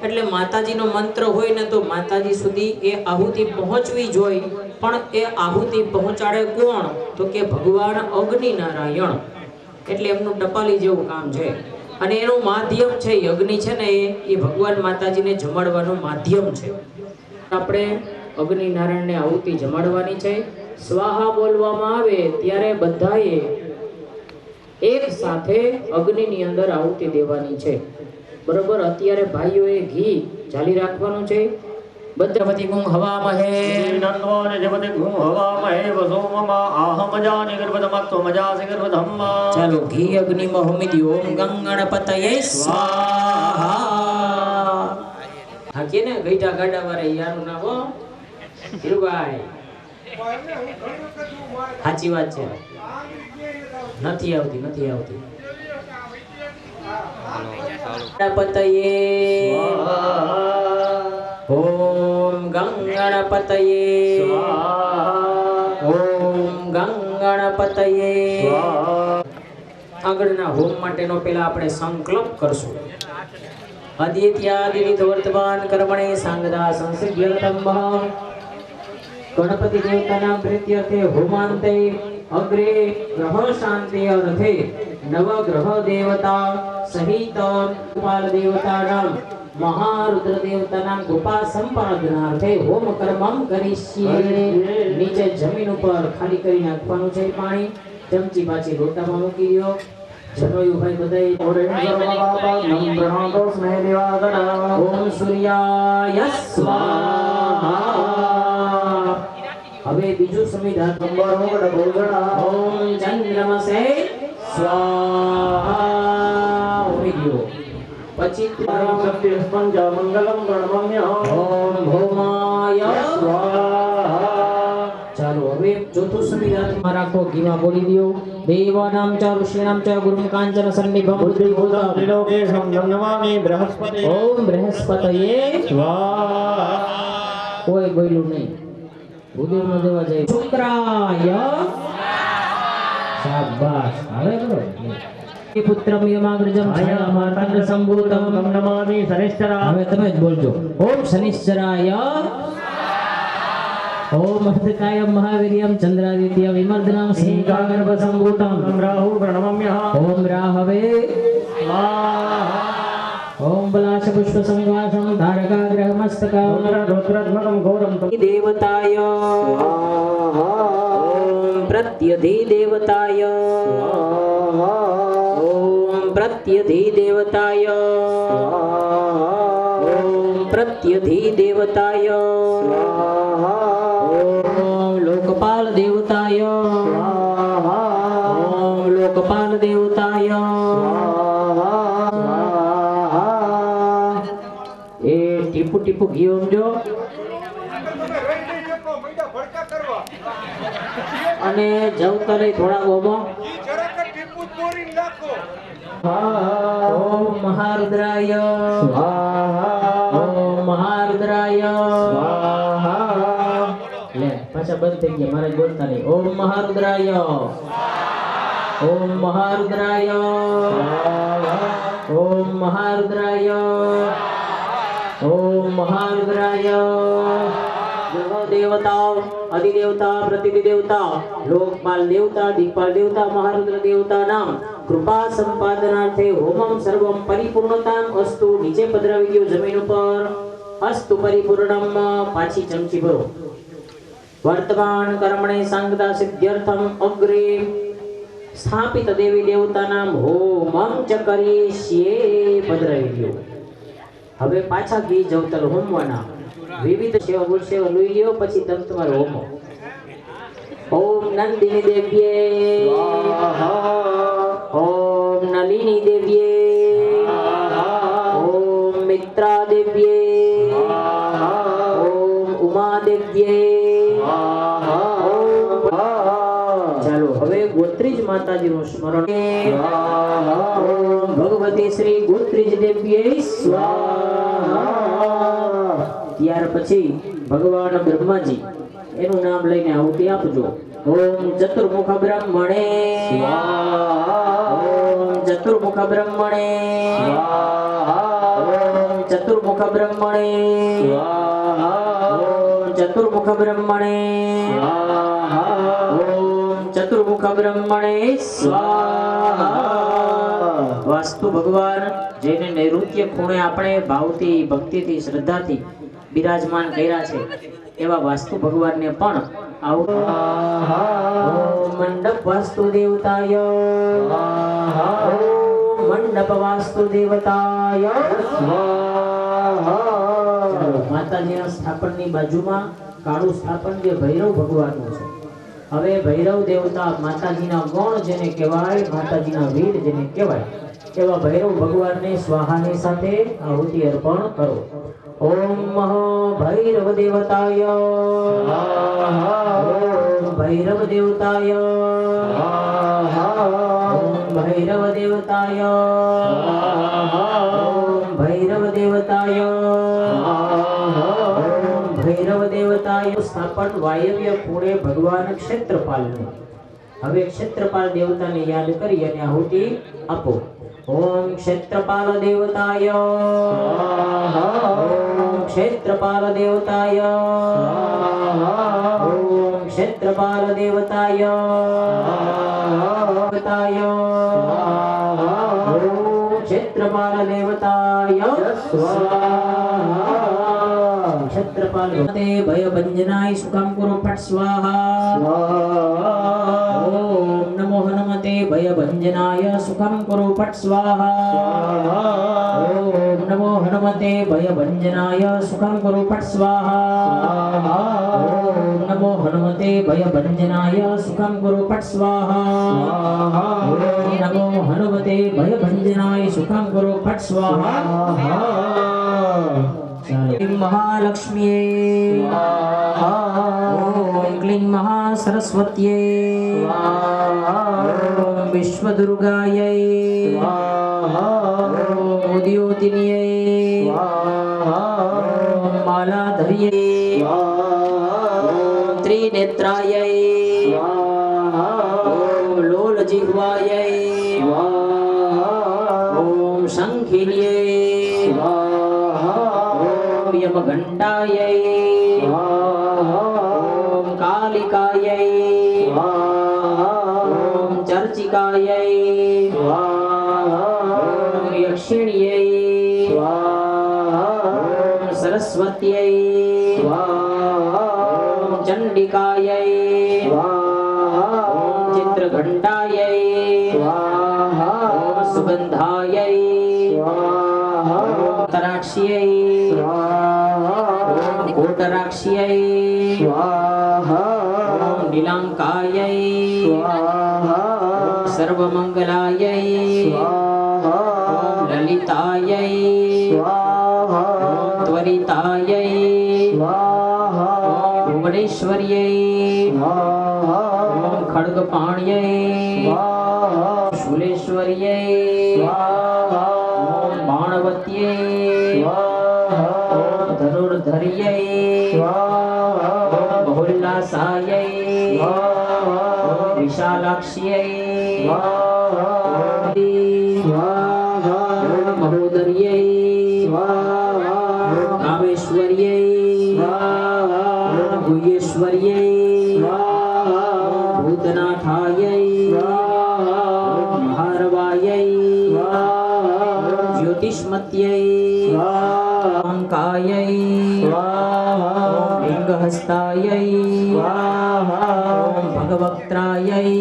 એટલે માતાજીનો મંત્ર હોય ને તો માતાજી સુધી એ આહુતિ પહોંચવી જોઈએ પણ એ આહુતિ પહોંચાડે કોણ તો કે ભગવાન અગ્નિ નારાયણ એટલે એમનું ટપાલી જેવું કામ છે અને એનું માધ્યમ છે અગ્નિ છે ને એ ભગવાન માતાજીને જમાડવાનું માધ્યમ છે આપણે અગ્નિ નારાયણને આહુતિ જમાડવાની છે સ્વાહા બોલવામાં આવે ત્યારે બધાએ એક સાથે અગ્નિની અંદર આહુતિ દેવાની છે બરોબર અત્યારે ભાઈઓએ ઘી ચાલી રાખવાનું છે બદ્રપતિ ગું હવામહે નંદવાને જપતિ ગું હવામહે વસોમમા આહમ જાનિ ગર્ભધમત્વ મજાસિ ગર્ભધમ્મ ચાલો ઘી અગ્નિમાં હોમી દી ઓમ ગંગણપતયે સ્વાહા હા કે ને ગઈઢા ગાડા વાળે યારું નામ હો ધીરુભાઈ સાચી વાત છે નથી આવતી ગણપતયે ઓમ ગંગણપતયે ઓમ ગંગણપતયે આગળના હોમ માટેનો પહેલા આપણે સંકલ્પ કરશું આદિત્યાદિનિત વર્તમાન કર્મણે સાંગદા સંસિદ્ધ્યતમ ગણપતિ દેવતાના પ્રીત્યર્થે હોમાંતે અગ્રે ગ્રહ શાંતિ અર્થે નવગ્રહ દેવતા સહિત ગોપાલ દેવતાનામ મહારુદ્ર દેવતાના ગોપા સંપાદનાર્થે હોમ કર્મમ કરીશ્યે નીચે જમીન ઉપર ખાલી કરી નાખવાનું છે પાણી ચમચી પાછી લોટામાં મૂકી દો જનોયુભાઈ બધાય ઓમ સૂર્યાય સ્વાહા હવે બીજું સંવિધાન ઓમ ચંદ્રમસે સ્વાહા હોઈ ગયો પછી મંગલમ ગણમમ્ય ઓમ ભૌમાય સ્વાહા ચાલો હવે ચોથું સંવિધાનમાં રાખો ઘીમાં બોલી દો દેવાનામ ચ ઋષીણામ ચ ગુરુમ કાંચન સન્નિભમ બુદ્ધિભૂતમ ત્રિલોકેશમ નમામિ બૃહસ્પતિ ઓમ બૃહસ્પતયે સ્વાહા કોઈ બોલ્યું નહીં ભૂદેવનો દેવા જાય શુક્રાય શાબાશ હવે કરો પુત્રમ યમાગ્રજમ છાયામાર્તંડ સંભૂતમ નમામિ શનિશ્ચરા હવે તમે જ બોલજો ઓમ શનિશ્ચરાય ઓમ અર્ધકાયમ મહાવીર્યમ ચંદ્રાદિત્ય વિમર્દનમ સિંહાગર્ભ સંભૂતમ રાહુ પ્रणमम्य ઓમ રાહવે ઓમ બલાશ પુષ્પ સંવાસમ તારકાગ્રહ મસ્તકમ रुद्रध्वजं घोरं દેવતાય ઓમ પ્રત્યધિ દેવતાય ઓમ પ્રત્યધિ દેવતાય ઓમ પ્રત્યધિ દેવતાય ઓમ લોકપાલ દેવતાય ઓમ લોકપાલ દેવતાય એ ટીપુ ટીપુ ઘી ઉમજો કરવા અને જવતા લઈ થોડા ઓમો ઈ જરાક ટીપુ બોરીને નાખો ઓમ મહારુદ્રાય સ્વાહા ઓમ મહારુદ્રાય સ્વાહા લે પાછા બંધ થઈ ગયા મારે બોલતા નહીં ઓમ મહારુદ્રાય ઓમ મહારુદ્રાય ઓમ મહારુદ્રાય ઓમ મહારુદ્રાય દેવ દેવતા અધિદેવતા પ્રતિદેવતા લોકપાલ દેવતા દિક્પાલ દેવતા મહારુદ્ર દેવતા નામ કૃપા સંપાદનાર્થે હોમમ સર્વમ પરિપૂર્ણતામ અસ્તુ નીચે પધરાવી દો જમીન ઉપર અસ્તુ પરિપૂર્ણમ પાછી ચમચી ભરો વર્તમાન કર્મણે સાંગતા સિદ્ધ્યર્થમ અગ્રે સ્થાપિત દેવી દેવતાનામ હોમમ ચ કરીષ્યે પધરાવી દો હવે પાછા ઘી જવતર હોમવાના વિવિધ સેવા ગુણ સેવા લઈ લ્યો પછી તમે તમારો હોમો ઓમ નંદિની દેવ્યે ઓમ નલિની દેવ્યે ઓમ મિત્રા દેવ્યે ઓમ ઉમા દેવ્યે ચાલો હવે ગોત્રીજ માતાજીનું સ્મરણ ઓમ ભગવતી શ્રી ગોત્રીજ દેવ્યે સ્વાહા ત્યાર પછી ભગવાન બ્રહ્માજી એનું નામ લઈને આહુતિ આપજો ઓમ ચતુર્મુખ બ્રહ્મણે સ્વાહા ઓમ ચતુર્મુખ બ્રહ્મણે સ્વાહા ઓમ ચતુર્મુખ બ્રહ્મણે સ્વાહા ઓમ ચતુર્મુખ બ્રહ્મણે સ્વાહા ઓમ ચતુર્મુખ બ્રહ્મણે સ્વાહા વાસ્તુ ભગવાન જેને નૈઋત્ય ખૂણે આપણે ભાવથી ભક્તિથી શ્રદ્ધાથી બિરાજમાન કર્યા છે એવા વાસ્તુ ભગવાનને પણ ઓમ મંડપ વાસ્તુ દેવતાય ઓમ મંડપ વાસ્તુ દેવતાય માતાજીના સ્થાપનની બાજુમાં કાળું સ્થાપન જે ભૈરવ ભગવાનનું છે હવે ભૈરવ દેવતા માતાજીના ગણ જેને કહેવાય માતાજીના વીર જેને કહેવાય એવા ભૈરવ ભગવાનને સ્વાહાની સાથે આહુતિ અર્પણ કરો ઓમ ભૈરવ દેવતાય ઓમ ભૈરવ દેવતાય ઓમ ભૈરવ દેવતાય ઓમ ભૈરવ દેવતાય ઓમ ભૈરવ દેવતાય સ્થાપન વાયવ્ય ખૂણે ભગવાન ક્ષેત્રપાલનું હવે ક્ષેત્રપાલ દેવતાને યાદ કરી અને આહુતિ આપો ઓમ ક્ષેત્રપાલ દેવતાય ઓમ ક્ષેત્રપાલ દેવતાય ઓમ ક્ષેત્રપાલ દેવતાય દેવતાય ઓમ ક્ષેત્રપાલ દેવતાય સ્વાહા ક્ષેત્રપાલ તે ભયભંજનાય સુખમ કુરુ ફટ સ્વાહા ઓમ નમો હનુમતે ભયભંજનાય સુખમ કુરુ ફટ સ્વાહા ઓમ નમો હનુમતે ભયભંજનાય સુખમ કુરુ ફટ સ્વાહા ઓમ નમો હનુમતે ભયભંજનાય સુખમ કુરુ ફટ સ્વાહા ઓમ નમો હનુમતે ભયભંજનાય સુખમ કુરુ ફટ સ્વાહા महालक्ष्मी ओम क्लीं महासरस्वत्यै ओम विश्वदुर्गायै ओम उद्योतिन्यै ओम मालाधर्यै ओम त्रिनेत्रायै ओम लोलजिह्वायै ओम शंखिन्यै यमघण्टायै ओम कालिकायै ओम चर्चिकायै ओम यक्षिण्यै ओम सरस्वत्यै ओम चण्डिकायै ओम चित्रघण्टायै ओम सुगन्धायै ओम तराक्ष्यै कोटराक्ष्यै ओम नीलांकायै ओम सर्वमंगलायै ओम ललितायै ओम त्वरितायै ओम ગણેશ્વર્યે ઓમ ખડગપાણ્યે શૂલેશ્વર્યે ઓમ બાણવત્યે ઓમ ધનુર્ધર્યે ઓમ બહુલ્લાસાયે ઓમ વિશાલાક્ષ્યે ઓમ મહોદર્યે ઓમ કામેશ્વર્યે ઓમ ગુહ્યેશ્વર્યે ઓમ ભૂતનાથાયે ઓમ મહારવાયે ઓમ જ્યોતિષ્મત્યે ઓમ કાયે ઓમ લિંગહસ્તાયે ઓમ ભગવક્ત્રાયે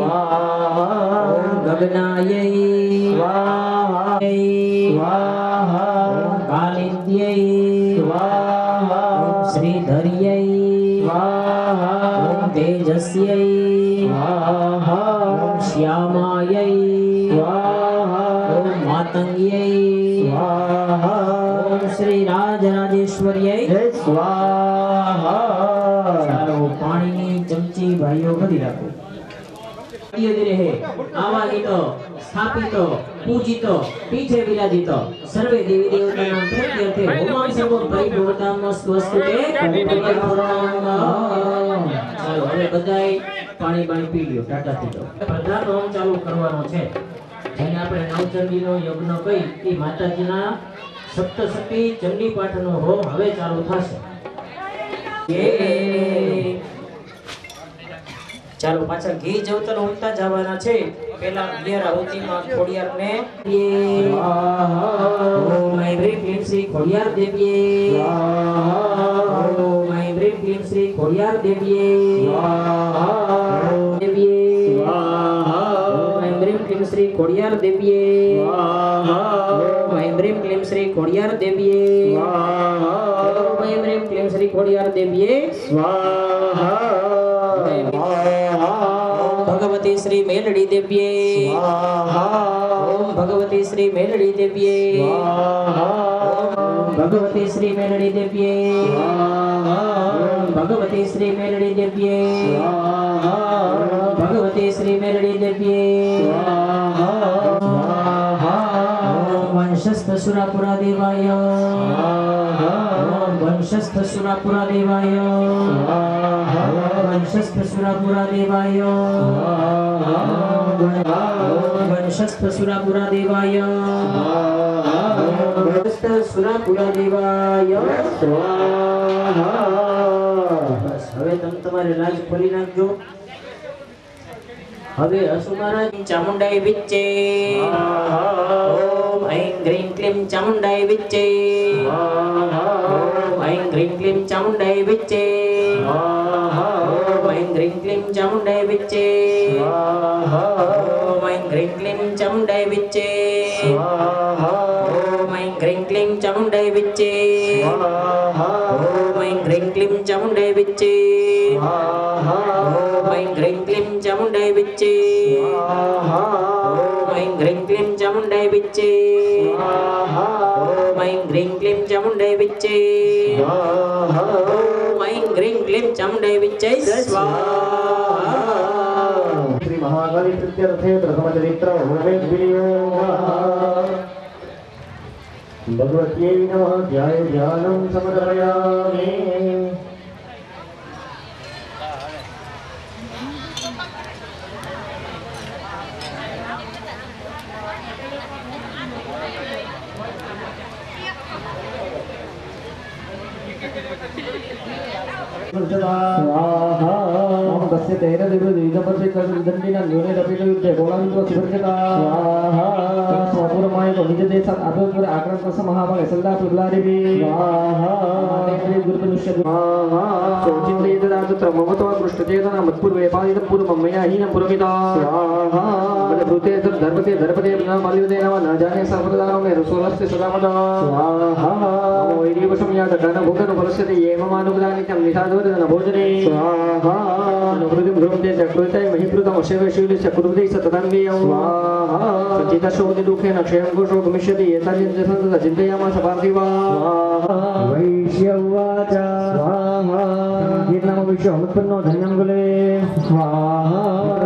ઓમ ગગનાયે ઓમ કાલિંદ્યે ઓમ શ્રીધર્યે ઓમ તેજસ્યે ઓમ શ્યામાયે ઓમ માતંગ્યે ઓમ શ્રી રાજરાજેશ્વર્યે સ્વાહા. ચાલો પાણીની ચમચી ભાઈઓ ભરી રાખો. ધીરે ધીરે હે આવા ગીતો સ્થાપિતો પૂજિતો પીઠે વિરાજિતો સર્વે દેવી દેવતાના પ્રત્યર્થે હોમાન સર્વ પરિભૂતામ સ્વસ્તુતે પરિપૂર્ણમ. ચાલો હવે બધાય પાણી પી લ્યો. ટાટા થઈ જાઓ. પ્રધાન હોમ ચાલુ કરવાનો છે જેને આપણે નવચંડીનો યજ્ઞ કહી એ માતાજીના સપ્તશતી ચંડી પાઠનો હોમ હવે ચાલુ થશે. ચાલો પાછા ઘી જવતર ઉમતા જવાના છે. પેલા 11 આહુતિમાં ખોડિયારને ઓમ ઐં ક્લીં શ્રી ખોડિયાર દેવીએ ઓમ ઐં ક્લીં શ્રી ખોડિયાર દેવીએ દેવીએ ઓમ ઐં ક્લીં શ્રી ખોડિયાર દેવીએ ઓમ ઐં ક્લીં શ્રી ખોડિયાર દેવીએ ઓમ ઐં ક્લીં શ્રી ખોડિયાર દેવીએ સ્વાહા. ભગવતી શ્રી મેલડી દેવીએ ઓમ ભગવતી શ્રી મેલડી દેવીએ ઓમ ભગવતી શ્રી મેલડી દેવીએ ઓમ ભગવતી શ્રી મેલડી દેવીએ ઓમ ભગવતી શ્રી મેલડી દેવીએ ઓમ વંશસ્થ સુરાપુરા દેવાય ઓમ વંશસ્થ સુરાપુરા દેવાય વંશસ્થ સુરાપુરા દેવાય વંશસ્થ સુરાપુરા દેવાય વંશસ્થ સુરાપુરા દેવાય સ્વાહા. બસ હવે તમે તમારે લાજ ખોલી નાખજો. હવે અસુમારા ચામુંડાઈ વિચ્ચે ઓમ ઐં ગ્રીં ક્લીં ચામુંડાઈ વિચ્ચે ઓમ ઐં ગ્રીં ક્લીં ચામુંડાઈ વિચ્ચે ઓમ ઐં ગ્રીં ક્લીં ચામુંડાઈ વિચ્ચે ઓમ ઐં ગ્રીં ક્લીં ચામુંડાઈ વિચ્ચે ઓમ ઐં ગ્રીં ક્લીં ચામુંડાઈ વિચ્ચે ઓમ ઐં ગ્રીં ક્લીં ચામુંડાઈ વિચ્ચે ઓમ ઐં ગ્રીં ક્લીં ચામુંડાઈ વિચ્ચે ઓમ ઐં ગ્રીં ક્લીં ચામુંડાઈ વિચ્ચે ઓમ ઐં ગ્રીં ક્લીં ચામુંડાઈ વિચ્ચે ઓમ ઐં ગ્રીં ક્લીં ચામુંડાઈ વિચ્ચે સ્વાહા. શ્રી મહાકાળી પ્રત્યર્થે પ્રથમ ચરિત્ર હોમેશ વિનિયોગઃ. ભગવત્यै નમઃ. ધ્યાય ધ્યાનં સમર્પયામિ. स्वाहा. ओम तस्य तेन दिव्यदीपस्य दंडिना न्यूने रपित युद्धे गोलावितो सुभर्जता स्वाहा. स्वपुरमाय विजते सत् अभ्युपर आक्रमण महाभाग सल्ला पुरलारिवि स्वाहा. तेन गुरुपनुष्य स्वाहा. सोचिते तदात्र ममतो पृष्ठचेतना मत्पूर्वे पादितं पूर्वं मया हीनं पुरमिता स्वाहा. बलभूते धर्मते धर्मते मालिवते नमः. न जाने सर्वदानो मे रसोलस्ते सदा मदा स्वाहा. नमो वैरीवशं यात गण भूगन फलस्यते ये मम अनुग्रहानित्यं निषादवदन भोजने स्वाहा. अनुकृतिं भ्रुवन्ते चक्रुते महिकृतम् अशेवशूलिस्य कुर्वते सततान्वियं स्वाहा सञ्चितशोधि दुःखेन क्षयं घोषो गमिष्यति एतानि चिन्तयामास पार्थिवा वैश्यवाच स्वाहा कीर्तनम विश्वमुत्पन्नो धन्यं कुले स्वाहा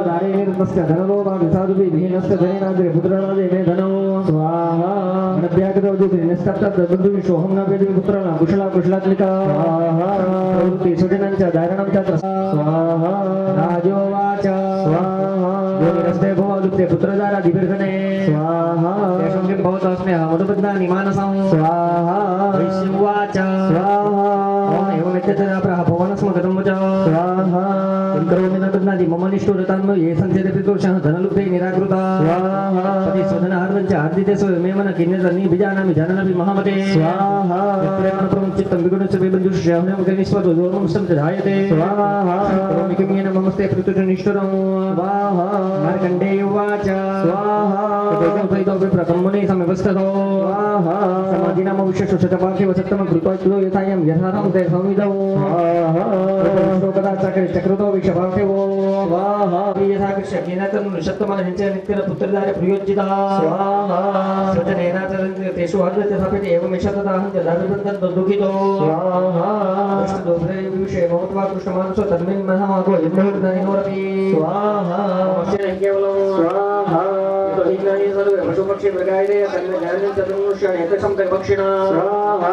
दारेर्तस्य धनलोभा विसाधुभिः विहीनस्य धनेनाद्रे पुत्रनादे मे धनो स्वाहा अनभ्यागतो निस्तप्तद्बन्धुविशोऽहं न वेदि पुत्रना कुशला कुशलात्मिका स्वाहा प्रवृत्ति सुजनञ्च धारणं च स्वाहा राजोवाच स्वाहा योगिरस्ते भवादुक्ते पुत्रदाराधिभिर्गणे स्वाहा तेषां किं भवतस्मे मधुबद्धानि मानसं स्वाहा वैश्यवाच स्वाहा एवमित्यतः भवानस्मगतं वच स्वाहा किं करोमि न बध्नाति मम निष्ठुरतान्नो ये सन्त्यते पितुर्षः धनलुप्ते निराकृता स्वाहा पति स्वधनार्धं च आर्दिते स्वयमेव न किन्यतनि बीजानामि जाननपि महामते स्वाहा प्रेमप्रं चित्तं विगुणस्य विबन्धुष्यहनं कनिष्वतो दोर्मं च धायते स्वाहा करोमि किं येन ममस्ते पितुर्निष्ठुरं स्वाहा मार्कण्डेय उवाच स्वाहा ततो विप्रकम्मने समवस्थतो स्वाहा समाधिनाम विशेषो शतपार्थिव सत्तम कृत्वा यथायं यथार्थं ते संविदो स्वाहा श्लोकदा चक्रुतो विषपार्थिवो स्वाहा यथा कृष्णेनातं नृषत्तमन हिंसे नित्यन पुत्रदारे प्रियोज्जिता स्वाहा स्वजनेनातं तेषु अर्धते स्थापिते एवमेष तदाहं च दारुबन्धं दुःखितो स्वाहा कृष्णदोषे विषये भवत्वा कृष्णमानसो तन्मिन् महामागो यज्ञोर्धनिनोरपि स्वाहा अवश्य केवलं स्वाहा हिंग्नानि सर्वे पशुपक्षी मृगायते तन्मे ज्ञानं चतुर्मुष्याणि एतसं पक्षिणा स्वाहा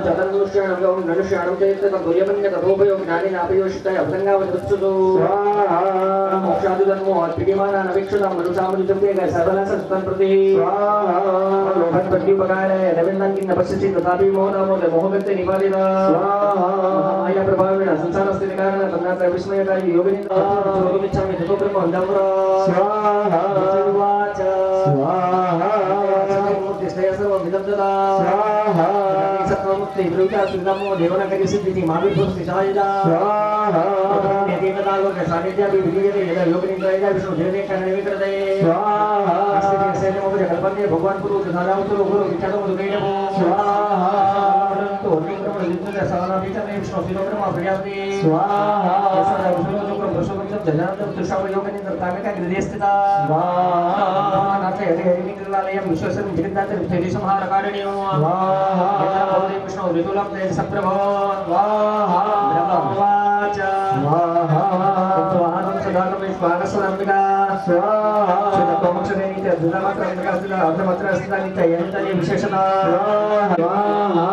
चतुर्मुष्याणं गौं ननुष्याणं चैततं तुल्यमन्य तथोपयो ज्ञानि नापयोषिताय अभङ्गावदुत्सुतो स्वाहा मोक्षादिधर्मो अत्पिडिमानान् अपेक्षितं मनुषामनुजम्ये सर्वनाशं प्रति स्वाहा लोभन् प्रत्युपकाराय रविन्दं किं न पश्यसि तथापि मोहनामोदे मोहगन्ते निपादिता स्वाहा माया प्रभावेण संसारस्थिति कारणं तन्नात्र विस्मयकारी योगिनिन्द्र योगमिच्छामि ततो ब्रह्म अन्धमुरा स्वाहा स्वाहा मूर्तिस्त्वया सर्वं विदग्धता स्वाहा सत्त्वमुक्ति प्रयुक्ता सुन्दमो देवनकरि सिद्धिति माविर्भुक्ति सहायता स्वाहा देवतालोके सान्निध्यापि विलीयते यदा योगिनिन्द्रयदा विष्णु देवने कर्णविकृते स्वाहा अस्ति सेनमोपरि कल्पन्ते भगवान् गुरु तथारावतु गुरु विख्यातो मधुकैटभो स्वाहा तो विक्रम युद्धते सानापितमे विष्णु शिरोब्रह्म प्रयाति स्वाहा सदा विष्णु चक्र प्रसवंशं जनार्दन तुषाव योगिनिन्द्र तामिका गृहस्थिता स्वाहा नाथे हरिनिकृलालयं विश्वसं जगन्नाथ विष्णु संहारकारिण्यो स्वाहा भवति विष्णु ऋतुलं तेज सप्रभो स्वाहा ब्रह्मवाच स्वाहा स्वाहा सदाकं विश्वागस्वरंबिका स्वाहा सदतोमक्षरेणि च दुर्लभत्रंबिका अर्धमत्रस्तानि यन्तनि विशेषता स्वाहा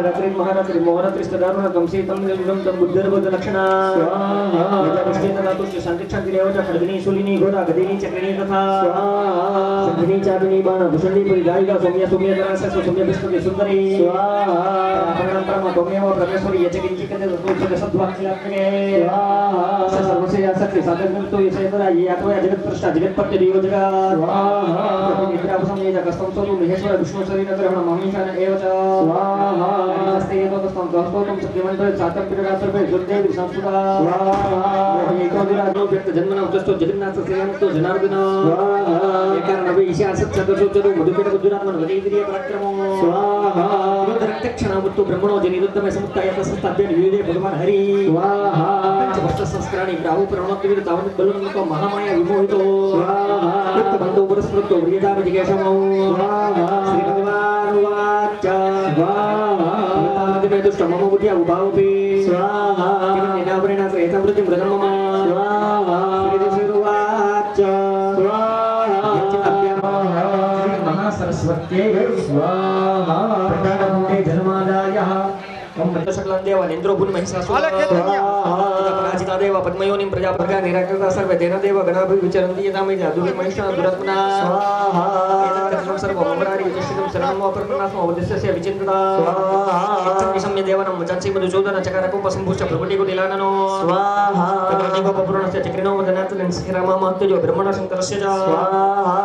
रत्रि महारत्रि मोहरत्रि स्तदारुण कंसीतं निलुलं तं बुद्धर्बुद्धलक्षणा स्वाहा यदपुष्टितनातुष्ट संतिक्षन्ति देवच खड्गिनी शूलिनी घोड़ा गदिनी चक्रिणी तथा स्वाहा संधिनी चाबिनी बाण भूषणी परिधायिका सौम्य सौम्य दरासस सौम्य विष्णु सुंदरी स्वाहा अपरणं परम तोमेव परमेश्वरी यचकिंचिकते ततोच्च सद्वाक्यात्मके स्वाहा सर्वसे आसक्ति साधनतो यसेतरा ये आत्मा जगत प्रष्टा जगतपत्य देव जगत् स्वाहा निद्रावसंयेज कष्टं सोलु महेश्वर विष्णु शरीरग्रहण महीशान एव च स्वाहा नमस्ते तस्तं गहस्तोतं सत्यमन्त्र सातं पितरात्रपे दुर्देवी संस्कृता स्वाहा एको विराजो व्यक्त जन्मना उच्चस्तो जगन्नाथ श्रीमंतो जनार्दन स्वाहा एकारणवे ईशासत् चतुर्षु चतु मधुपेट बुद्धुरात्मन वदीन्द्रिय पराक्रमो स्वाहा रक्तक्षणामुत्तो ब्रह्मणो जनिरुत्तमे समुत्ताय तस्ताभ्य विविधे भगवान हरि स्वाहा पंचभक्त संस्कराणि राहु प्रणोत्तिविद तावन् बलुन्नको महामाया विमोहितो स्वाहा कृतबन्धो पुरस्कृतो व्रियदाम जिज्ञासमो स्वाहा श्री भगवान उवाच स्वाहा तामदिमे दुष्ट मम बुद्ध्या उभावपि स्वाहा किं निदापरेण एतमृतिं व्रतं मम स्वाहा श्री उवाच स्वाहा महासरस्वत्यै स्वाहा प्रदानमुखे जन्मादायः सकलदेव भून महिषासुर पराजिता देव पद्मयोनिं प्रजापतिः निराकृता सर्वे तेन देव गणाभिः विचरन्ति यदा मे जादुः महिषा दुरात्मना स्वाहा एतत् सर्वमङ्गलानि विचिष्टितं शरणं वापरन्नास्म उद्देश्यस्य विचिन्तता स्वाहा सम्य देवनं वचन्सि मधुसूदन चकारकोपसम्भूष्य प्रभुटिकुटिलाननो स्वाहा कदोपपूर्णस्य चक्रिणो वदनात् श्रीराममहत्यजो ब्रह्मण शङ्करस्य च स्वाहा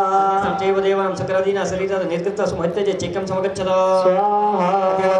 संचैव देवनं सकलादीना शरीरात् निर्कृता सुमहत्यज चैकं समगच्छत स्वाहा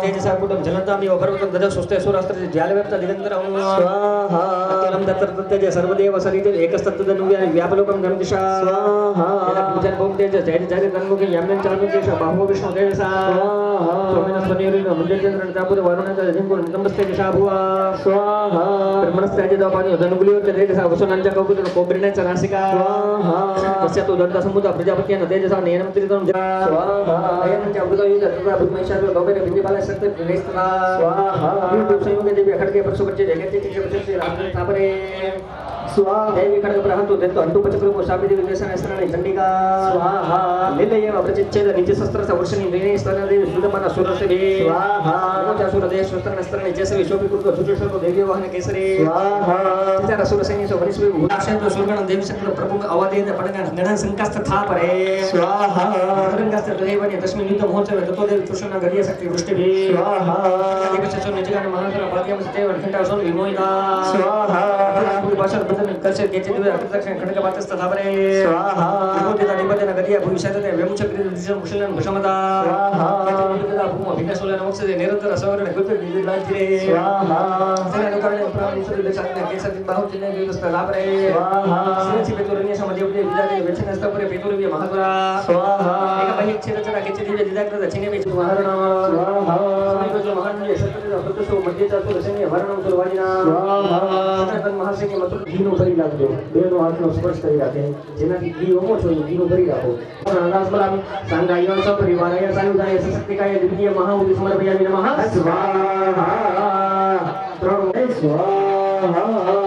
तेजसा कुटं जलन्तामिव पर्वतं दद सुस्ते सुरास्त्र ज्वालव्याप्त दिगन्तरं स्वाहा अतिलं तत्र तत्तेज सर्वदेव सरिते एकस्तत्तदनुव्यानि व्यापलोकं गणदिशा स्वाहा यदा पूजन भोग तेज जय जय गणमुखी यम्यं चरणुकेश बाहो विष्णु तेजसा स्वाहा सोमेन स्वनिरिन मुंजचंद्रन तापुर वरुण जिंकुर नमस्ते दिशा भुवा स्वाहा ब्रह्मणस्तेज दपानि धनुगुलियो तेजसा वसुनंज कौपुत्र कोब्रिने चरासिका स्वाहा तस्य तो दंत समुद्र प्रजापतियन तेजसा नयनम त्रितम स्वाहा अयं च अमृतयुत तथा भूतमैशार्य लोभेन विद्यपाल शक्ति प्रणेस्ता स्वाहा यूट्यूब संयोग देवी खड़गे परसु बच्चे जगते के बच्चे राम तापरे स्वाहा देवी खड़ग प्रहंतु देतो अंटु पचक्रु मोसाबि देवी देशन शरणे चंडिका स्वाहा निलये अप्रचिच्छेद निज शस्त्र सवर्षणी वेणे स्तन देवी सुदमन सुरसे भे स्वाहा मोचा सुर देश शस्त्र शस्त्र जैसे विशोभि कुर्तो सुजुषो तो देवी वाहन केसरी स्वाहा चिता रसुर सैन्य सो वरिष्ठ भूषण तो सुरगण देवी शक्ति प्रभु अवधेय पडगण गणन संकस्त था परे स्वाहा रंगस्त देवनी तस्मिन् युद्ध महोत्सव ततो देवी कृष्ण गरिय शक्ति वृष्टि भे स्वाहा देवी सचो निजगान महाधर पाद्यम सदेव घंटा सोन विमोहिता स्वाहा पूरी भाषा बदन कर्षे केचे दिवे अप्रत्यक्ष खंडक बातस्त था परे स्वाहा विभूतिता निबंधन गरिय भविष्यते व्यमुच कृत मुशलन भुषमता स्वाहा केचे भूम भिन्नसोलन मोक्षे निरंतर सवरण गुप्त दिलांतिरे स्वाहा सेना करणे प्राणिसुर देशाने केसर बाहु चिन्ह व्यवस्था लाभरे स्वाहा श्री पेतुरण्य समदेव देव विदारे वेचन स्तपरे पेतुरव्य महागुरा स्वाहा एक बहिक छेदचना केचे दिवे दिदाकृत दक्षिणे वेच महारण स्वाहा समितो महान्य शत्रु प्रतसो मध्यचा तो रसने वर्णम सुरवाजिना स्वाहा સનાતન મહાશયની મતલબ ઘીનો ભરી રાખજો બેનો હાથનો સ્પર્શ કરી રાખે જેનાથી ઘી ઓમો છો ઘીનો ભરી રાખો અનાસ બલામ સાંગાયો સ પરિવારાય સાયુધાય સશક્તિકાય દિવ્ય મહાઉદ્દેશ સમર્પયામિ નમઃ સ્વાહા ત્રણ સ્વાહા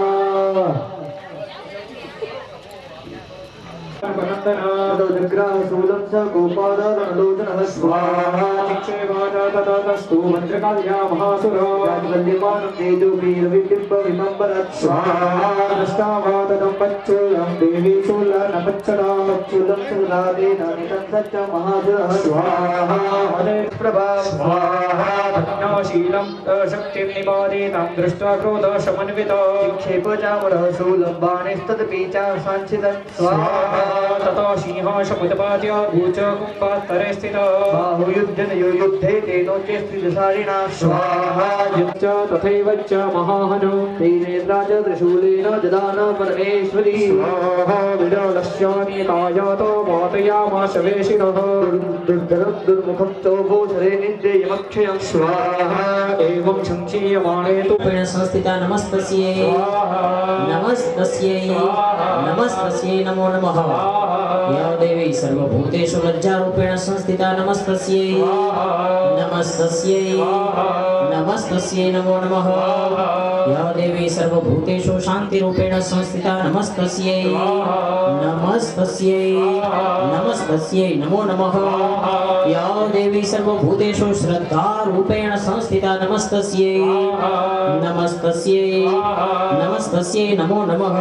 शूलं स गोपाललोचनः स्वाहा चिक्षेवादततस्तु मन्त्रकाल्या महासुरादिवल्यमानं तेजोभिर्विबिम्बविमम्बरत् स्वाहा नष्टावादनं पच्चूलं देवी शूलनपच्चरामच्चूलं शूलादेन नितं सच्च महासुरः स्वाहा हरे प्रभा स्वाहा प्रज्ञाशीलं शक्तिं निपादितं दृष्ट्वा क्रोधशमन्वितो क्षेपचामरः शूलं बाणेस्तदपि च सांसितं स्वाहा ततो सिंह शमुदपाद्य भूच कुम्भास्तरे स्थितो बाहुयुद्धन यो युद्धे तेनोच्चे स्त्रिदशारिणा स्वाहा च तथैव च महाहनो तेनेत्रा च त्रिशूलेन ददान परमेश्वरी स्वाहा विडालस्यानिकायातो मातयामाश वेशिनः दुर्धरं दुर्मुखं च भूषरे निद्रेयमक्षयं स्वाहा एवं संचीयमाणे तु रूपेण संस्थिता नमस्तस्यै नमस्तस्यै नमस्तस्यै नमो नमः या देवी सर्वभूतेषु लज्जारूपेण संस्थिता नमस्तस्यै नमस्तस्यै नमस्तस्यै नमो नमः या देवी सर्वभूतेषु शान्तिरूपेण संस्थिता नमस्तस्यै नमस्तस्यै नमस्तस्यै नमो नमः या देवी सर्वभूतेषु श्रद्धारूपेण संस्थिता नमस्तस्यै नमस्तस्यै नमस्तस्यै नमो नमः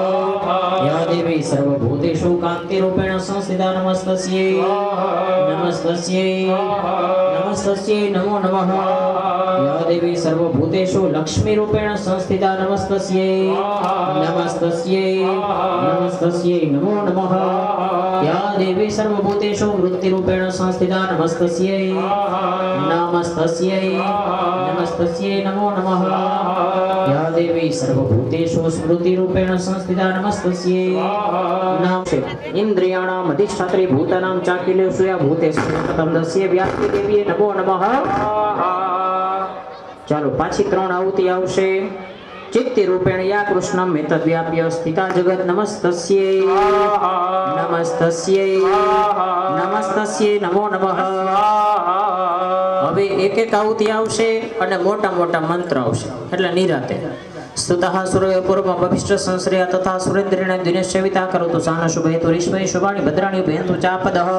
या देवी सर्वभूतेषु कान्तिरूपेण संस्थिता नमस्तस्यै नमस्तस्यै नमस्तस्यै नमो नमः या देवी सर्वभूतेषु लक्ष्मीरूपेण संस्थिता नमस्तस्यै नमस्तस्यै नमस्तस्यै नमो नमः या देवी सर्वभूतेषु वृत्तिरूपेण संस्थिता नमस्तस्यै नमस्तस्यै नमस्तस्यै नमो नमः या देवी सर्वभूतेषु स्मृतिरूपेण संस्थिता नमस्तस्यै नमः इंद्रियाणाम् अधिष्ठात्री भूतानां चाकिलेषु या भूतेषु तमदस्यै व्याप्ति देवी नमो नमः ચાલો પાછી ત્રણ આહુતિ આવશે चित्ति रूपेण या कृष्णं एतद्व्याप्य स्थिता जगत् नमस्तस्यै नमस्तस्यै नमस्तस्यै नमो नमः હવે એક એક આહુતિ આવશે અને મોટા મોટા મંત્ર આવશે એટલે નિરાતે स्तुतः सूर्य पूर्व भविष्य संश्रय तथा सुरेंद्रेण दिनेश्चविता करोतु सान शुभे तुरीश्वरी शुभानि भद्राणि भेन्तु चापदः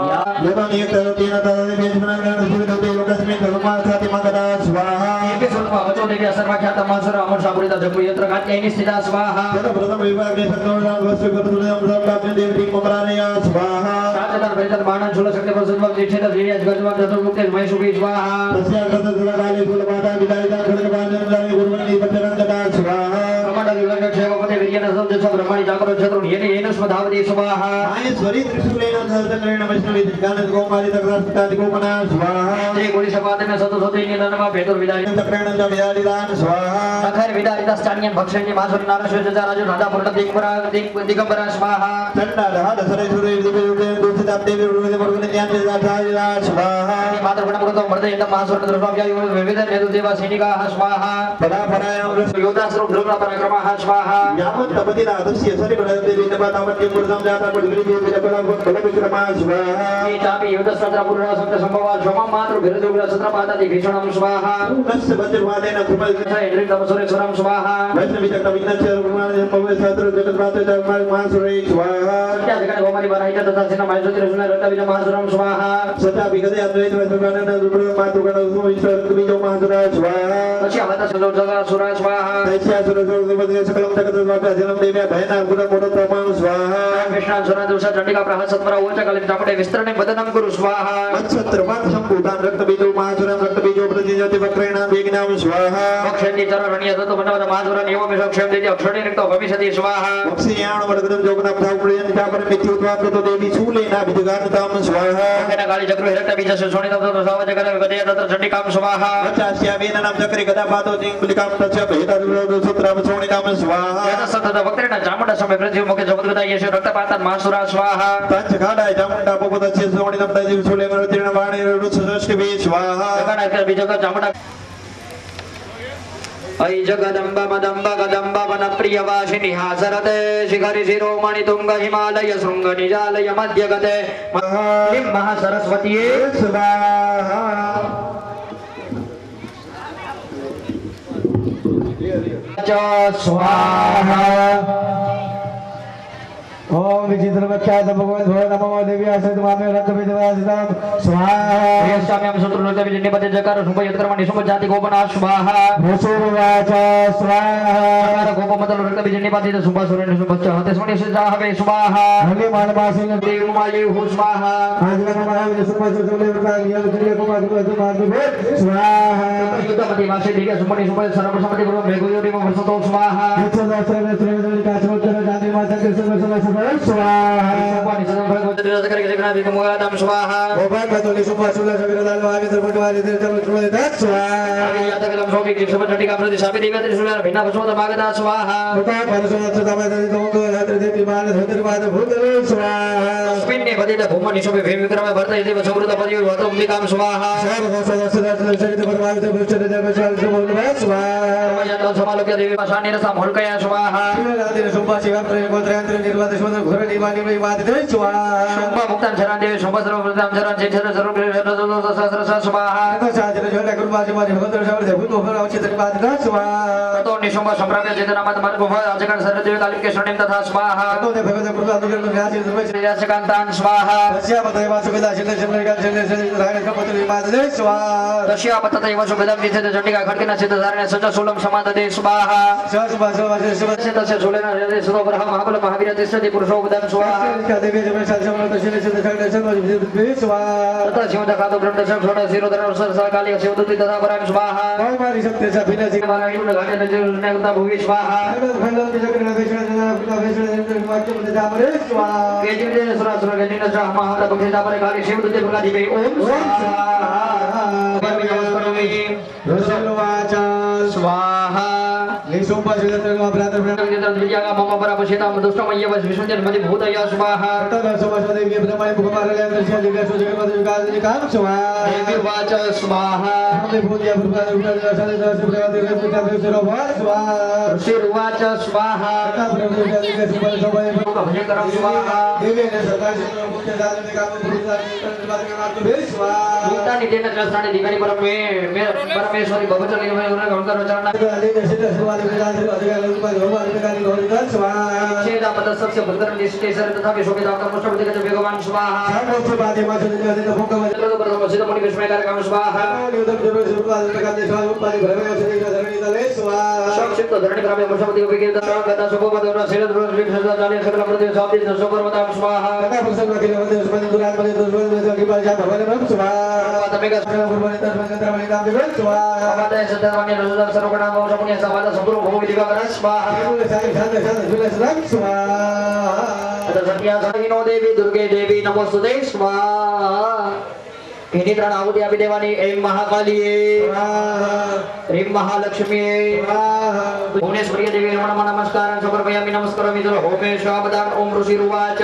या योगानि तरुतेन तदवेदनां सुविदते लोकस्मिन् धर्मार्थाति मगदा स्वाहा एके स्वल्पा वचो देवी सर्वख्यात मासुर अमर सापुरिता जपु यत्र घात्यैनि स्थिता स्वाहा प्रथम विभागे सत्रोणां वस्तु कर्तुलं ब्रह्माग्नि देवी कुमाराणया स्वाहा साततर वेदन बाणन झुल शक्ति प्रसन्न दीक्षित वीर्य गजम चतुर्मुखे महेशुभि स्वाहा तस्या कर्तुलकाले कुलमाता विदायिता खड्गपाणिं लानि गुरुवन्नि पत्यनन्दता स्वाहा ब्रह्मांड विलग्न क्षेमपते विद्यन सब्द सब ब्रह्माणि जागरो क्षेत्र येने येन स्वधावति स्वाहा माहेश्वरी त्रिशूलेन धरतकरेण वैष्णवी गानद गोमारी तक्रास्तादि गोपना स्वाहा श्री गुणि सपादन सतो सतो निननमा भेतुर विदाय तक्रेण विदारिदान स्वाहा अखर विदारिता स्थानीय भक्षणी मासुर नारश्व राजु राजा पूर्ण दिगंबरा स्वाहा चंडा दहाड सरेश्वरी दिव्य दूषिता देवी उर्वरे मरुगने ज्ञान दाता स्वाहा मात्र गुण मृतो मर्दे इंद मासुर द्रव्य विविध नेतु देवा सैनिका स्वाहा पदा परायण योधा स्वरूप ध्रुव पराक्रम स्वाहा यावत् तपति नादस्य सरि देवी नबातावत्य पुरदम जाता गुरुगुरु देवी बला बल विक्रमा स्वाहा चापि युद्ध सत्र पूर्ण सत्य संभव क्षमा मात्र विरुद्ध सत्र पादा भीषणम स्वाहा नस्य वज्रवादेन कृपल इंद्रिय तमसुरेश्वरम स्वाहा वैष्णवी चक्रविनस्य गुरुमाने पवित्र शास्त्र जगद्राते धर्म महासुरे स्वाहा सत्य जगत गोमारी बराहित तथा सिन्हा माहेश्वरी सुना रत्न महासुरम स्वाहा सत्य विगते अद्वैत वैष्णवानंद गुरु मातृगण ईश्वर बीजो महासुरा स्वाहा पश्य अवता सुलो जगा सुरा स्वाहा तैस्या सुरसुर देवते सकलम जगत वाक्य जन्म देव्या भयना गुरु मोड़ तमाम स्वाहा कृष्ण सुरा दोषा चंडिका प्रहत सत्वरा ओच कालिक चापटे विस्तरणे बदनम गुरु स्वाहा नक्षत्र वात संपूतान रक्त बीजो महासुरम रक्त बीजो प्रतिजति वक्रेणाम वेगिनाम स्वाहा मोक्षेति चरणीय ततो बनवद महासुरन एवं विषक्षेम देति अक्षरे रिक्तो भविष्यति स्वाहा वक्षियाण वरगदम जोगना भावप्रियं चापर मिथ्युत्वाप तो देवी शूलेना विदगानताम स्वाहा केन काली चक्र हिरण्य बीज शोणि ततो सावज कर विगदय तत्र चंडिकाम स्वाहा वचास्या वेदनम चक्रे गदा पादो जिंगलिकाम तस्य भेदरुलो सूत्रम शोणिकाम स्वाहा यत सतत वक्रेण चामुंड समय पृथ्वी मुखे जगद्गता येष रक्तपातन महासुरा स्वाहा पंचखाडाय चामुंडा पोपदस्य शोणितम तजिव शूले मरुतीर्ण वाणी रुषष्टि स्वाहा जगन कर बीज का चामुंडा ऐ जगदम्बा मदम्बा गदम्बा वन प्रिय वासिनी हासरते शिखरि शिरोमणि तुंग हिमालय शृंग निजालय मध्य गते महा सरस्वती स्वाहा स्वाहा ओम विचित्रवक्षाय भगवन् भो नमो देव्याय सद्मामे रक्तविदवासितां स्वाहा यस्याम्यं शत्रुलोके विजनिपते जकार शुभ यत्कर्मणि शुभ जाति गोपना स्वाहा भूषुर्वाच स्वाहा जकार गोपमतल रक्त विजनिपते शुभ सुरेण शुभ हते स्मरणि सुजाहवे स्वाहा हरि मानवासिन देव माली हु स्वाहा आजन महावीर सुपसुले नियम क्रिया कुमार कुमार स्वाहा युद्धमति वासे दिव्य सुमणि शुभ सर्वसमति गुरु मेघुयोरि वर्षतो स्वाहा इच्छादास्त्र श्रेणी का समुद्र जाति माता के सर्व स्वाहा स्वाहा स्वाहा ओबान बतोली सुपसुले सविरदान वागे सर्वद्वारि देवतम त्रोदिता स्वाहा यातकलम सोमि शुभ चंडिका प्रति सापि दिव्य त्रिशूल भिन्न भस्मोद मागदा स्वाहा उता परसोत्सव तमदि तमको रात्र देवी मान धोतिर्वाद भूतले स्वाहा अस्मिन्ने पतित भूमनि शुभे भीम विक्रम भरत देव समृद्ध पदियो भतो अंबिकाम स्वाहा सर्व सदस्य सहित परमावित भूषण देव स्वाहा स्वाहा यतो समालोक्य देवी पाशानि रसम हल्कया स्वाहा शिवरात्रि सुपा शिव प्रेम गोत्रयंत्र निर्वाद सुंदर घोर निवानि विवाद स्वाहा शुभ मुक्तां शरण देवी शुभ सर्व प्रदां शरण चेचर सर्व सहस्र स्वाहा साजन झोला कृपा शिवाजी भगवंत शब्द भूत भर उचित निवाद स्वाहा तो निशुंभ संप्राप्य चेतना मत मन भव अजगण सर्व देवी कालिक के शरणं तथा स्वाहा तो दे भगवंत कृपा अनुग्रह व्यासी सर्व श्रीयासकांतान स्वाहा श्यामतैवा सुविदा शिंदे शिंदे शिंदे रायण कपत विवाद स्वाहा दश्यापततैव शुभदं जिते चंडिका खड्गेन सिद्धधारण सच शूलं समाददे स्वाहा सहस्र सहस्र शिव तस्य शूलेन हृदय सुरोग्रह महाबल महावीर तिष्ठति पुरुषो उदं स्वाहा का देवी जब शास्त्र शिव शिव शिव शिव स्वाहा तथा शिव दखातो ब्रह्म दशम छोड़ शिरोधर सरसा काली शिवदूति तथा पराम स्वाहा हमारी शक्ति से बिना जी वायुन घाटे नजर भूवि स्वाहा खंडन की जगह वेषण वाक्य में जामरे स्वाहा केजिते सुरासुर गणिन सह महात बखेता पर काली शिवदूति प्रकाशि वे ओम स्वाहा परमे नमस्कारोमि रसलवाचा स्वाहा निसुंपा शिवदत्त अपराध विद्यागा मम परापशिता दुष्टमय्य विष्णुजन मदि भूतय स्वाहा तद समासदेवी ब्रह्मणे मुखमारले अंतर्षय दिव्य सुजगत विकास निकाम स्वाहा देवी वाच स्वाहा हमने भूतिया भूतकाल रूपा दर्शन दर्शन प्रगति पूजा विसरो स्वाहा शिरवाच स्वाहा ब्रह्म दिव्य सुपर सभय भजकरम स्वाहा देवी ने सदा शिव पूजा दान निकाम भूतकाल निर्वाद स्वाहा मुक्ता नितेन त्रस्तानि दिगनि परमेश्वरी भवचन निर्मय गणकर चरण आदि सिद्ध सुवाद विदान अधिकार रूपा भगवान विकाली गौरिका स्वाहा चेदा पद सबसे भद्र निष्ठे सर तथा विश्वविदा का मुष्ट दिगज भगवान स्वाहा सर्वोच्च बादे मासु दिव्य भूख चलो प्रथम सिद्ध मुनि विस्मय कार्यक्रम स्वाहा निउदम जरो सुवाद प्रकाश स्वाहा उपाधि भरवे औषधि धरणी दले स्वाहा सब सिद्ध धरणी प्रभे मुष्टपति उपके दर्शन गता सुभो पदोर सिर द्रोष विक्षता जाने सकल प्रति साधि दर्शो कर्मता स्वाहा कथा प्रसन्न के नवदे सुमन दुरान बले दुर्बल की बाजा भगवान ब्रह्म स्वाहा तमेका गुरुमणि तत्व मंत्र मणि नाम दिव्य स्वाहा आवादय सदावानी रसुदा सर्वगणा मौसमुनि सवाद संपूर्ण सर्व भोग दिवाकर स्वाहा सत्या सहिनो देवी दुर्गे देवी नमोस्तुते स्वाहा इन्हीं त्रण आहुति आपी देवानी ऐं महाकालीये ऐं महालक्ष्मीये भुवनेश्वरी देवी नमः नमस्कारं समर्पयामि नमस्करोमि तु होमे स्वापदान ओम ऋषिरुवाच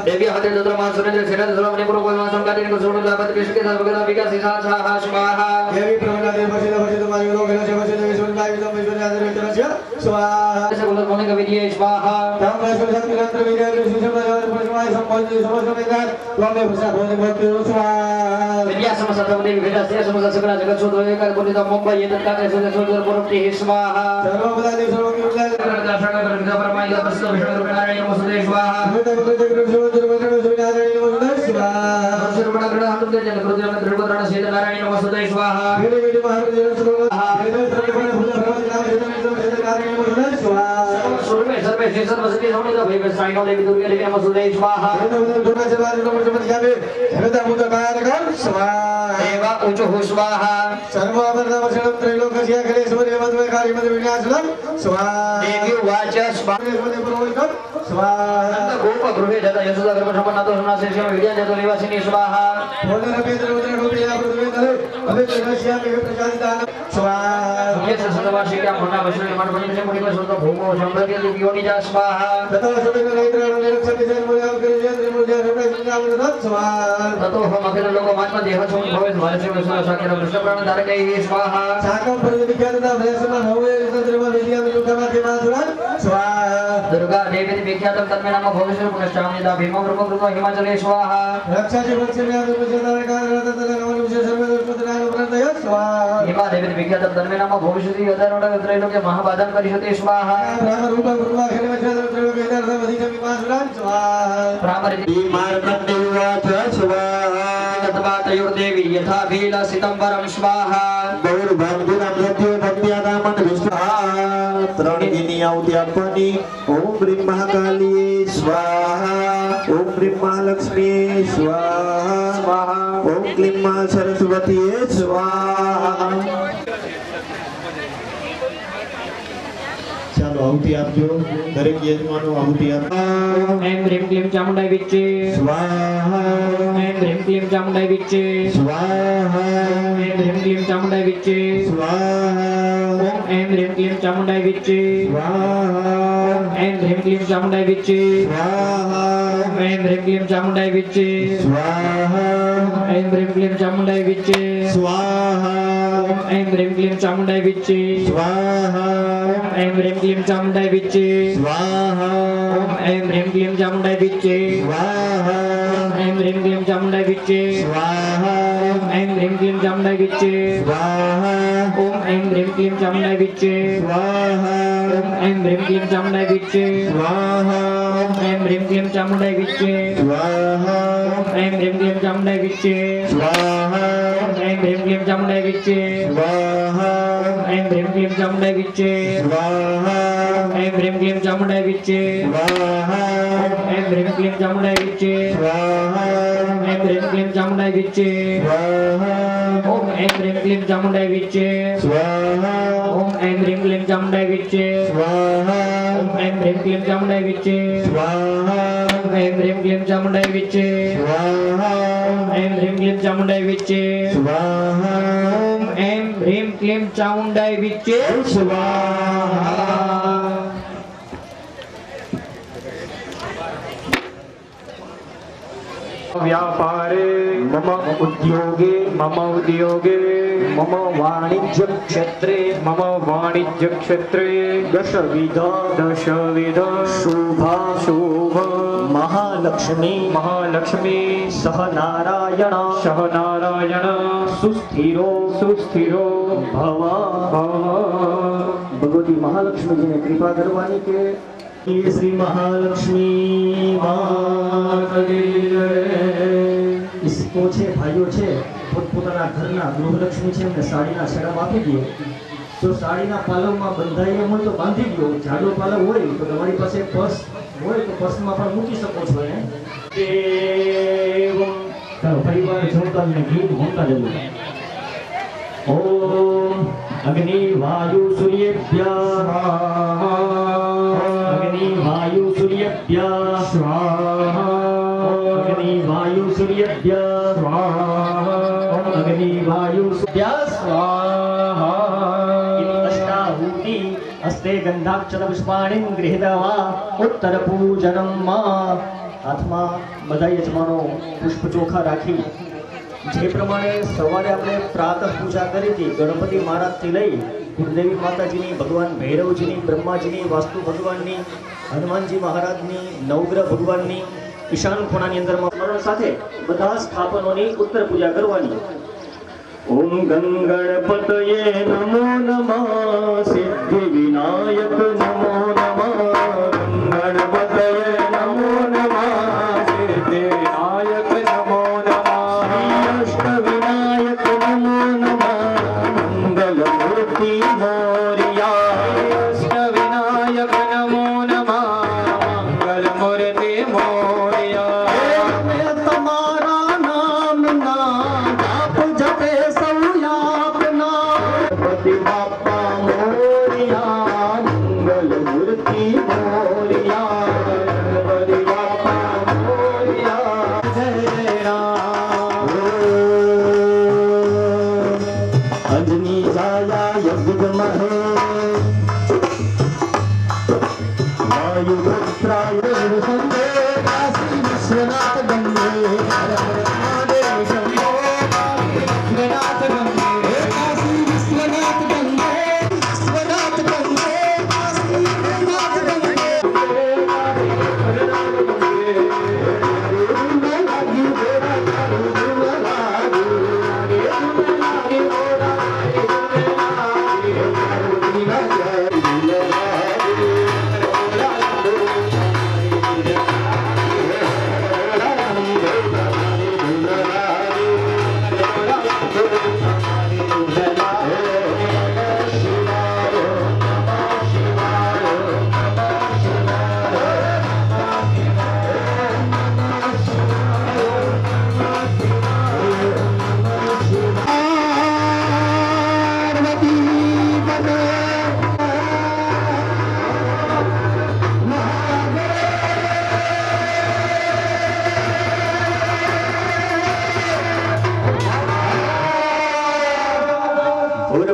देवी हते दद्रमा सुरेंद्र सेनद सर्वने पुरो कोलवासं कादिन को सोडु लाभत कृष्ण सर्वगदा विकास साहा स्वाहा देवी प्रभुना देव वशिद वशिद मारी लोग वशिद वशिद विष्णु नाय विदम विष्णु आदर वितरस्य स्वाहा सकल मोने कविदिये स्वाहा तम वैश्व सत्करंत्र विद्या कृष्ण शब्द परमाय संपन्न समस्त वेदांत त्वमे भूषा भोनि भक्ति स्वाहा विद्या समस्त देवी वेदास्य समस्त सकल जगत शोधो एकार बोलित मुंबई येत काके शोधो शोधो पुरप्ति स्वाहा सर्वदा देव सर्वज्ञ परमाय विष्णु नारायण नमोस्तुते स्वाहा नारायण नमोस्तुते स्वाहा सर्वे सर्वे सर्वसति सौनित भैव साइनो देवी दुर्गे देवी नमोस्तुते स्वाहा देवा उच्च स्वाहा सर्वाभरणवशनं त्रैलोक्यस्य अखिलेश्वरी मध्वकारि मध्विनाशनं स्वाहा देवी वाच स्वाहा गोप गृहे जत यशोदा गर्भ संपन्नतो सुनाशेषम विद्या जतो निवासिनी स्वाहा बोले रवींद्र रुद्र गोपिया पृथ्वीतले अभिषेकस्यामि प्रसादितान स्वाहा ये सतवार्षिका मना वैष्णव निर्माण बनी से मुनि वसंत भूमो संप्रति दिव्योनि जा स्वाहा ततो सुदेव नेत्र निरक्षति जन मूल्य करिजे त्रिमूर्ति रत्न स्वाहा ततो हम अखिल लोक मात्म देह सम भवे भारत विश्व साकर कृष्ण प्राण धारकै स्वाहा साकम प्रविख्यातता भयसम भवे तंत्रम विद्या विलुकमाति माधुरन स्वाहा दुर्गा देवी विख्यातम तन्मे नाम भविष्य पुनश्चामिदा भीम रूप कृत हिमाचले स्वाहा रक्षा जीवस्य में विशेषतार कारतल नमन विशेष सर्वदस्पतनाय उपरतय स्वाहा हिमा देवी विख्यातम तन्मे नाम भविष्यति यदारोड त्रैलोक्य महाबाधन परिषते स्वाहा ब्रह्म रूप ब्रह्म खेल में चल त्रैलोक्य दर्शन अधिक विमासुरन स्वाहा प्रामरि मार्कण्डेयवाच स्वाहा तत्वा तयोर्देवी यथा भीलसितं वरं स्वाहा गौरभक्तिना मृत्यु भक्त्यादामन विष्णुहा त्रणगिनी आहुति आपनी ओम ह्रीं महाकालीये स्वाहा ओम ह्रीं महालक्ष्मीये स्वाहा ओम क्लीं महा सरस्वतीये स्वाहा ચાલો આહુતિ આપજો દરેક યજમાનો આહુતિ આપો એમ રીમ ક્લીમ ચામુંડાઈ વિચ્ચે સ્વાહા એમ રીમ ક્લીમ ચામુંડાઈ વિચ્ચે સ્વાહા એમ રીમ ક્લીમ ચામુંડાઈ વિચ્ચે સ્વાહા ઓમ એમ રીમ ક્લીમ ચામુંડાઈ વિચ્ચે સ્વાહા એમ રીમ ક્લીમ ચામુંડાઈ વિચ્ચે સ્વાહા એમ રીમ ક્લીમ ચામુંડાઈ વિચ્ચે સ્વાહા એમ રીમ ક્લીમ ચામુંડાઈ વિચ્ચે સ્વાહા એમ રીમ ક્લીમ ચામુંડાઈ વિચ્ચે સ્વાહા એમ રીમ ક્લીમ ચામુંડાઈ વિચ્ચે સ્વાહા એમ રીમ ક્લીમ ચામુંડાઈ વિચ્ચે સ્વાહા એમ રીમ ક્લીમ ચામુંડાઈ વિચ્ચે સ્વાહા એમ રીમ ક્લીમ ચામુંડાઈ વિચ્ચે સ્વાહા ઓમ એમ રીમ ક્લીમ ચામુંડાઈ વિચ્ચે સ્વાહા ઓમ એમ રીમ ક્લીમ ચામુંડાઈ વિચ્ચે સ્વાહા ઓમ એમ રીમ ક્લીમ ચામુંડાઈ વિચ્ચે સ્વાહા ઓમ એમ રીમ ક્લીમ ચામુંડાઈ વિચ્ચે સ્વાહા ઓમ એમ રીમ ક્લીમ ચામુંડાઈ વિચ્ચે સ્વાહા ઓમ એમ રીમ ક્લીમ ચામુંડાઈ વિચ્ચે સ્વાહા ઓમ એમ રીમ ક્લીમ ચામુંડાઈ વિચ્ચે સ્વાહા ઓમ એમ રીમ ક્લીમ ચામુંડાઈ વિચ્ચે સ્વાહા ઓમ એમ રીમ ક્લીમ ચામુંડાઈ વિચ્ચે સ્વાહા ઓમ એમ રીમ ક્લીમ ચામુંડાઈ વિચ્ચે સ્વાહા ઓમ એમ રીમ ક્લીમ ચામુંડાઈ વિચ્ચે સ્વાહા ઓમ એમ રીમ ક્લીમ ચામુંડાઈ વિચ્ચે સ્વાહા ઓમ એમ રીમ ક્લીમ ચામુંડાઈ વિચ્ચે સ્વાહા ઓમ એમ રીમ ક્લીમ ચામુંડાઈ વિચ્ચે સ્વાહા ઓમ એમ રીમ ક્લીમ ચામુંડાઈ વિચ્ચે સ્વાહા व्यापारे मम उद्योगे मम वाणिज्य क्षेत्रे दशविध शुभ महालक्ष्मी सह नारायण सुस्थिरो भव भगवती महालक्ष्मी जी ने कृपा करवानी के ये श्री महालक्ष्मी इसको छे भाइयों छे પોતપોતાના ઘરના ગૃહલક્ષ્મી છે એમને સાડીના શેરમ આપી દો તો સાડીના પાલવમાં બંધાઈ એમ હોય તો બાંધી દો જાડો પાલવ હોય તો તમારી પાસે પર્સ હોય તો પર્સમાં પણ મૂકી શકો છો એને ચાલો પરિવાર જોતા ગીત ભણતા જજો ઓમ अग्नि वायु सूर्येभ्यः स्वाहा अग्नि वायु सूर्येभ्यः स्वाहा अग्नि वायु सूर्येभ्यः स्वाहा अग्नि वायु सूर्येभ्यः स्वाहा इति अष्टाहुति हस्ते गंधाक्षर पुष्पाणि गृहीत्वा उत्तर पूजनम हाथમાં બધા યજમાનો પુષ્પ ચોખા રાખી જે પ્રમાણે સવારે આપણે પ્રાતઃ પૂજા કરી હતી ગણપતિ મહારાજથી લઈ કુળદેવી માતાજીની ભગવાન ભૈરવજીની બ્રહ્માજીની વાસ્તુ ભગવાનની હનુમાનજી મહારાજની નવગ્રહ ભગવાનની ઈશાન ખૂણાની અંદરમાં સ્મરણ સાથે બધા સ્થાપનોની ઉત્તર પૂજા કરવાની ओम गंगणपतये नमो नमः सिद्धि विनायक नमो नमः गंगणपतये नमो नमः सिद्धि विनायक नमो नमः अष्ट विनायक नमो नमः मंगल मूर्ति मोरिया अष्ट विनायक नमो नमः मंगल मूर्ति मोरिया मैं तुम्हारा नाम ना जाप जपे गणपति बाप्पा मोरिया मंगल मूर्ति मोरिया गणपति बाप्पा मोरिया जय राम अंजनी जाया यज्ञ महे वायुपुत्राय संदे काशी विश्वनाथ गंगे हर हर महादेव शंभो विश्वनाथ गंगे काशी विश्वनाथ गंगे विश्वनाथ गंगे काशी विश्वनाथ गंगे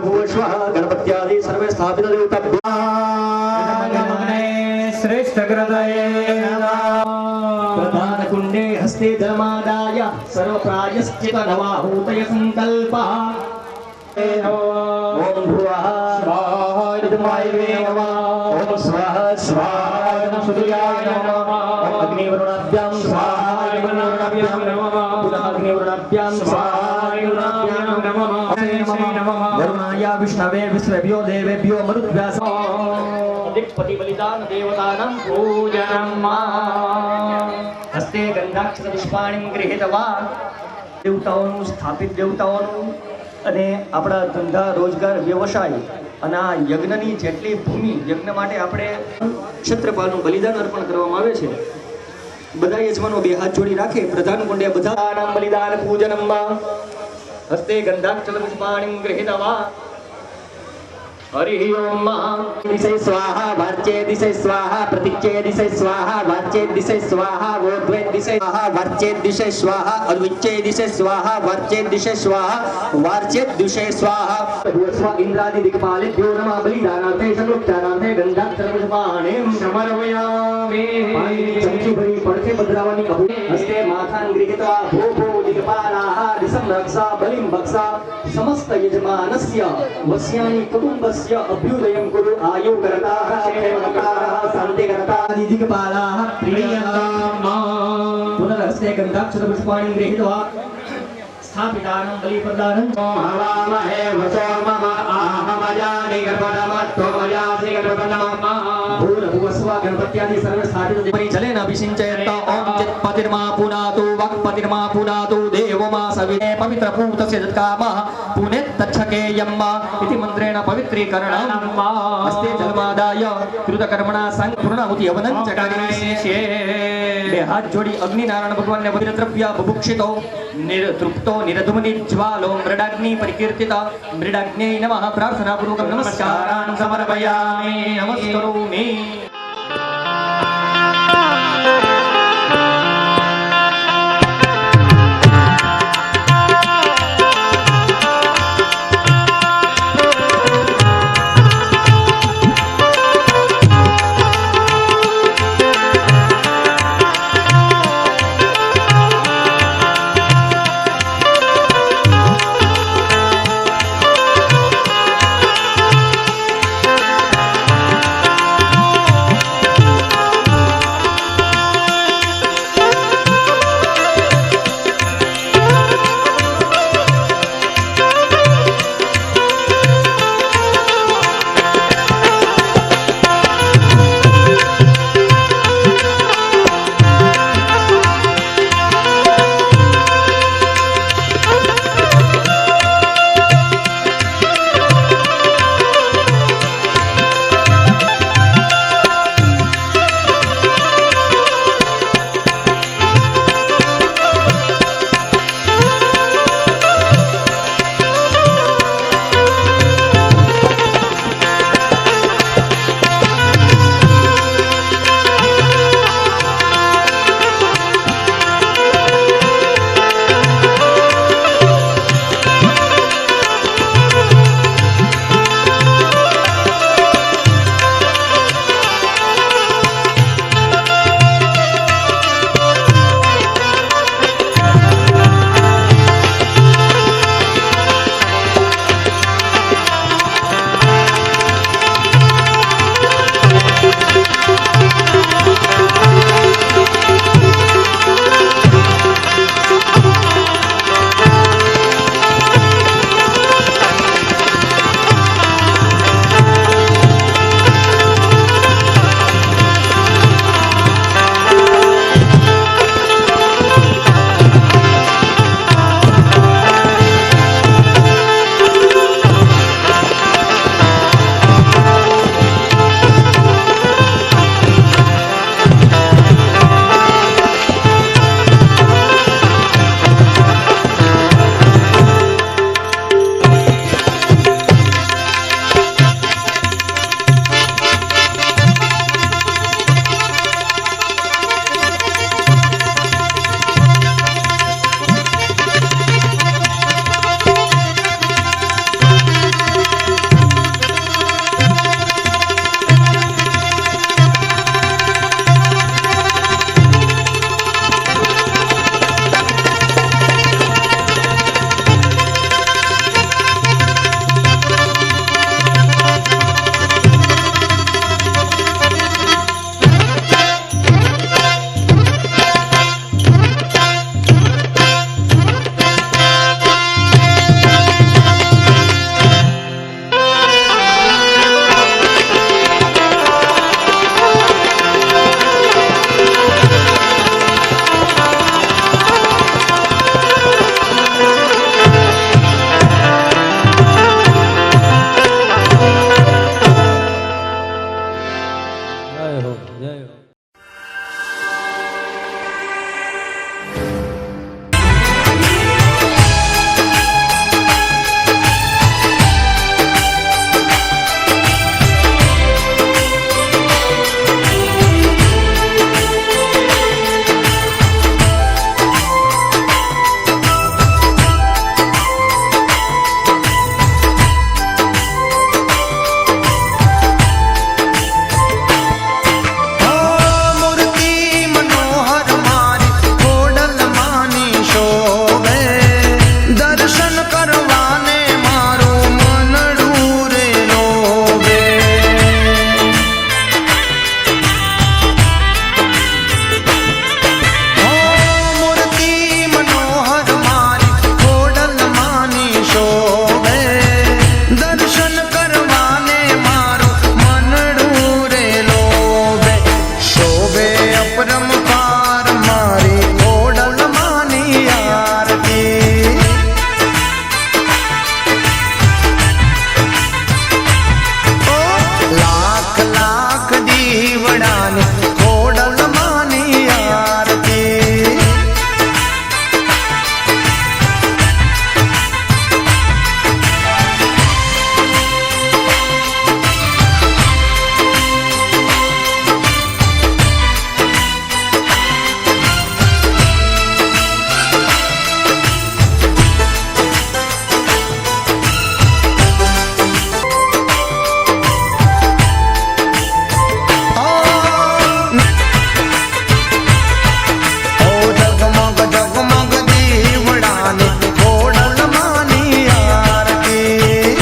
गणपत्यादि सर्वे स्थापित श्रेष्ठ हृदये प्रधान कुंडे हस्ते धर्मादाय सर्व प्रायश्चित नवाहूतय संकल्पः ओम भुवः स्वाहा इदमाय नमः ओम स्वाहा स्वाहा सूर्याय नमः ओम अग्निवरुणाभ्यां स्वाहा अग्निवरुणाभ्यां नमः पुनः अग्निवरुणाभ्यां स्वाहा अग्निवरुणाभ्यां नमः वरुणाय विष्णवे विश्वेभ्यो देवेभ्यो मरुद्भ्यास अधिपति बलिदान देवतानां पूजनम् हस्ते गंधाक्षर पुष्पाणि गृहीत्वा देवताओનું સ્થાપિત દેવતાઓનું અને આપણા ધંધા રોજગાર વ્યવસાય અને આ યજ્ઞની જેટલી ભૂમિ યજ્ઞ માટે આપણે ક્ષેત્રપાલનું બલિદાન અર્પણ કરવામાં આવે છે બધા યજમાનો બે હાથ જોડી રાખે પ્રધાન કુંડે બધા નામ બલિદાન પૂજનમ हस्ते गंधाक्षर पुष्पाणि गृहीत्वा हरि ओम दिशे स्वाहा वाच्ये दिशे स्वाहा प्रतीच्ये दिशे स्वाहा वाच्ये दिशे स्वाहा वोद्वे दिशे स्वाहा वाच्ये दिशे स्वाहा अर्विच्ये दिशे स्वाहा वाच्ये दिशे स्वाहा वाच्ये दिशे स्वाहा स्व इंद्रादि दिक्पालेभ्यो नमः बलिदानार्थे संरुपचारार्थे गंधाक्षर पुष्पाणि समर्पयामि चमची भरी पड़ते बद्रावानी कबू हस्ते माथान गृहीत्वा भो भो दिक्पालाः दिशं रक्षा बलिं भक्षा समस्त यजमानस्य वस्यानि कुटुम्बस्य अभ्युदयं कुरु आयुकरताः क्षेमकराः शान्तिकरताः दिक्पालाः प्रियम् पुनरहस्ते गन्धाक्षर पुष्पाणि गृहीत्वा स्थापितानं बलिप्रदानं हवामहे वसो मम आहमजानि गणपतमत्वमजासि गणपतमः भूर्भुवस्व गणपत्यादि सर्वे स्थापित परिचलेन अभिषिञ्चयत ओम चित्पतिर्मा पुनातु वक्पतिर्मा पुनातु देवो मा सविते पवित्रभूतस्य जत्कामः पुनेत्तच्छके यम्मा इति मंत्रेण पवित्रीकरणम् हस्ते जलमादाय कृतकर्मणा संपूर्णाहुति अवनं च करिष्ये બે હાથ જોડી અગ્નિનારાયણ ભગવાનને પવિત્ર દ્રવ્ય બુભુક્ષિતો निर्तृप्तो निरधुमनिज्वालो मृडाग्नि परिकीर्तित मृडाग्न्यै नमः प्रार्थनापूर्वकं नमस्कारान् समर्पयामि नमस्करोमि।